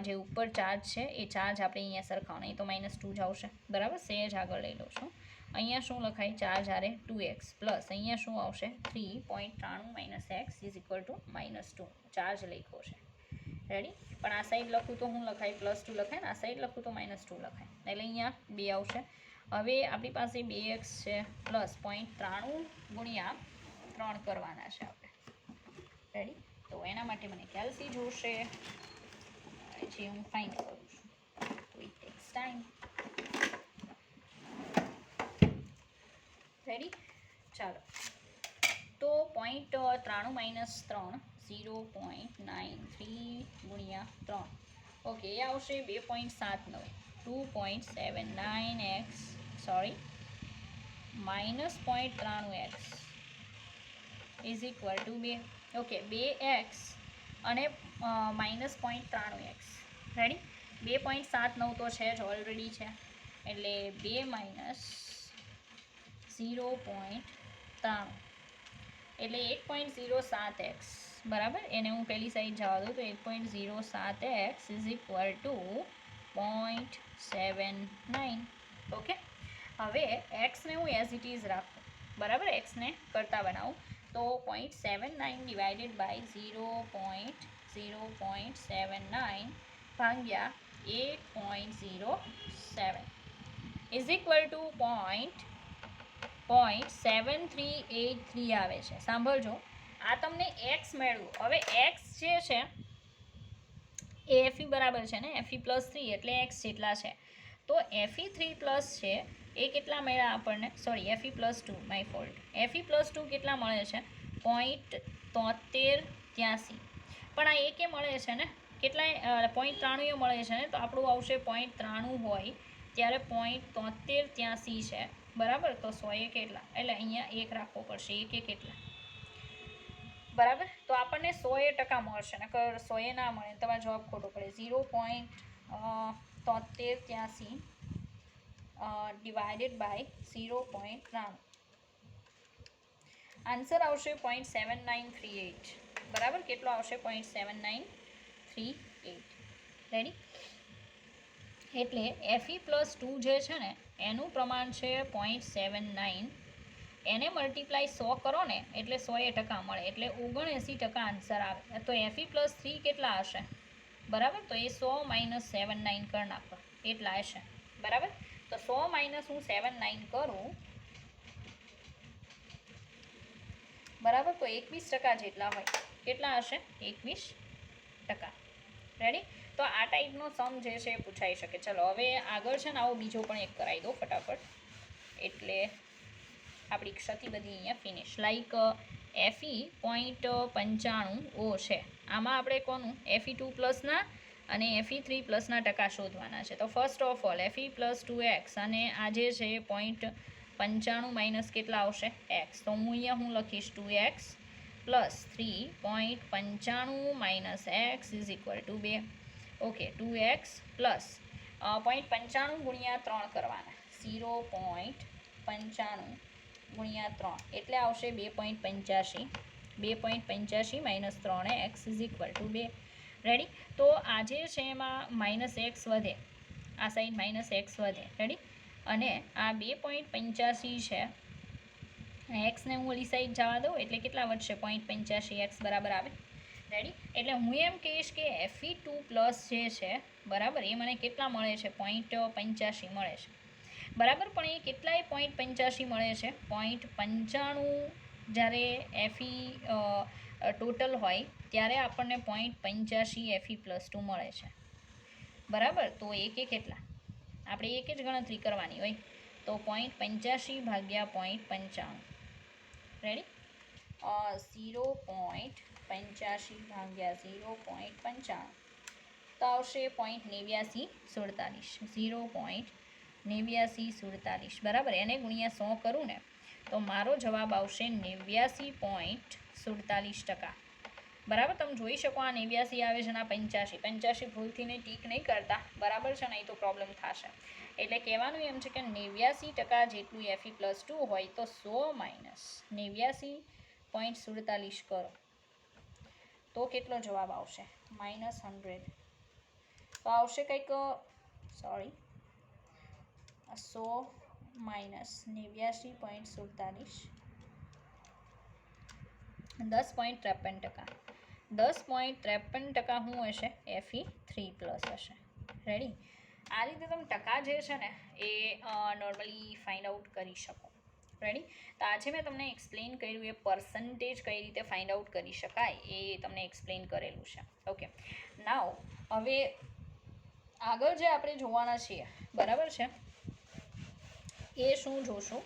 જે ઉપર ચાર્જ છે એ ચાર્જ આપણે અહીંયા સરખાવ નહીં, તો -2 જ આવશે, બરાબર? સહેજ આગળ લઈ લઉં છું. અહીંયા શું લખાય? ચાર્જ આરે 2x પ્લસ અહીંયા શું આવશે? 3.93 - x is equal to -2. Charge લખ્યો છે, રેડી? પણ આ સાઈડ લખું તો શું લખાય? +2 લખાય ને. આ સાઈડ લખું તો -2 લખાય. એટલે અહીંયા 2 આવશે. હવે આપણી પાસે 2x છે પ્લસ 0.93 ગુણ્યા 3 કરવાના છે આપણે, રેડી? તો એના માટે મને કેલ્સી જોશે, જે હું ફાઇન્ડ કરું છું. તો ઇટ ટેક્સ ટાઈમ. રેડી? ચાલો, તો 0.93 - 3 0.93 ગુણ્યા 3. ઓકે, એ આવશે 2.79. 2.79x sorry -0.93x is equal to 2. Okay, 2x અને -0.93x, રેડી? 2.79 તો છે જ, ઓલરેડી છે, એટલે 2 - 0.93 એટલે 1.07x, બરાબર? એને હું પહેલી સાઈડ જવા દઉં તો 1.07x is equal to 0.79. Okay, હવે એક્સને હું એઝ ઇટ ઇઝ રાખું, બરાબર? એક્સને કરતા બનાવું તો 0.79 ડિવાઇડેડ બાય 0.79 ભાગ્યા 8.07 ઇઝ ઇક્વલ ટુ 0.7383 આવે છે. સાંભળજો, આ તમને x મેળવું. હવે x જે છે એ Fe બરાબર છે ને, Fe+3 એટલે x જેટલા છે. તો Fe3+ છે એ કેટલા મળ્યા આપણને? Sorry, Fe+2, my fault. Fe+2 કેટલા મળે છે? 0.7383. પણ આ એકે મળે છે ને, કેટલાય 0.93 મળે છે ને, તો આપણું આવશે 0.93 હોય ત્યારે 0.7383 છે, બરાબર? તો 100 કેટલા? એટલે અહીંયા 1 રાખવો પડશે. 1 કેટલા? બરાબર, તો આપણને 100% મળશે, નકર 100 ના મળે, તમારો જવાબ ખોટો પડે. 0.7383 ડિવાઇડેડ બાય 0.93. આન્સર આવશે 0.7938. બરાબર, કેટલો આવશે? 0.7938. રેડી? એટલે Fe+2 જે છે ને એનું પ્રમાણ છે 0.79. એને મલ્ટીપ્લાય 100 કરો ને એટલે 100% મળે, એટલે 79% આન્સર આવે. તો Fe+3 કેટલા હશે? બરાબર, તો એ 100 - 79 કરી નાખો, એટલા હશે. બરાબર, તો 100 - હું 79 કરું, બરાબર, તો 21% જેટલા હોય. કેટલા હશે? 21%. રેડી? તો આ ટાઈપનો સમ જે છે એ પૂછાઈ શકે. ચલો હવે આગળ છે ને આવો બીજો પણ એક કરાવી દો ફટાફટ, એટલે આપણી ક્ષતિ બધી અહીંયા ફિનિશ. લાઈક Fe.95 છે, આમાં આપણે કોનું Fe2+ અને Fe3+ ટકા શોધવાના છે. તો ફર્સ્ટ ઓફ ઓલ Fe+2x અને આ જે છે 0.95 - કેટલા આવશે? x. તો હું અહીંયા લખીશ 2x + 3.95 - x = 2. Okay, 2x plus 0.95 × 3 કરવાના, 0.95 × 3 એટલે આવશે 2.85. 2.85 - 3x = 2. રેડી? તો આ જે છે એમાં -x વધે, આ સાઈડ -x વધે. રેડી? અને આ 2.85 છે, એક્સને હું ઓલી સાઈડ જવા દઉં એટલે કેટલા વધશે? 0.85 x બરાબર આવે. રેડી? એટલે હું એમ કહીશ કે Fe2+ જે છે, બરાબર, એ મને કેટલા મળે છે? 0.85 મળે છે. બરાબર, પણ એ કેટલાય 0.85 મળે છે? 0.95 જ્યારે Fe ટોટલ હોય ત્યારે આપણને 0.85 Fe+2 મળે છે. બરાબર, તો એક કેટલા? આપણે એક જ ગણતરી કરવાની હોય, તો 0.85 / 0.95. રેડી? 0.85 / 0.95 તો આવશે 0.8947. 0.8947. બરાબર, એને ગુણ્યા 100 કરું ને તો મારો જવાબ આવશે 89.47%. બરાબર, તમે જોઈ શકો આ 89 આવે છે ને આ 85 ભૂલથી ને ટીક નહીં કરતા. બરાબર છે, નહીં તો પ્રોબ્લેમ થશે. એટલે કહેવાનું એમ છે કે 89% જેટલું Fe+2 હોય તો 100 - 89.47 કરો તો કેટલો જવાબ આવશે? -100. તો આવશે કંઈક, સોરી, 100 - 89.47 10.53%. 10.53% શું હશે? Fe3+ હશે. રેડી? આ રીતે તમે ટકા જે છે ને એ નોર્મલી ફાઇન્ડ આઉટ કરી શકો. રેડી? તો આજે મેં તમને એક્સપ્લેન કર્યું એ પર્સન્ટેજ કઈ રીતે ફાઇન્ડ આઉટ કરી શકાય એ તમને એક્સપ્લેન કરેલું છે. ઓકે, નાવ હવે આગળ જે આપણે જોવાના છીએ, બરાબર છે, એ શું જોશું?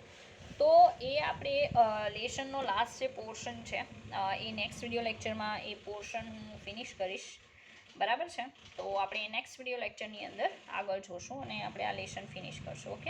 તો એ આપણે લેસનનો લાસ્ટ જે પોર્શન છે એ નેક્સ્ટ વિડીયો લેક્ચરમાં એ પોર્શન હું ફિનિશ કરીશ. બરાબર છે, તો આપણે નેક્સ્ટ વિડીયો લેક્ચરની અંદર આગળ જોશું અને આપણે આ લેસન ફિનિશ કરશું. ઓકે.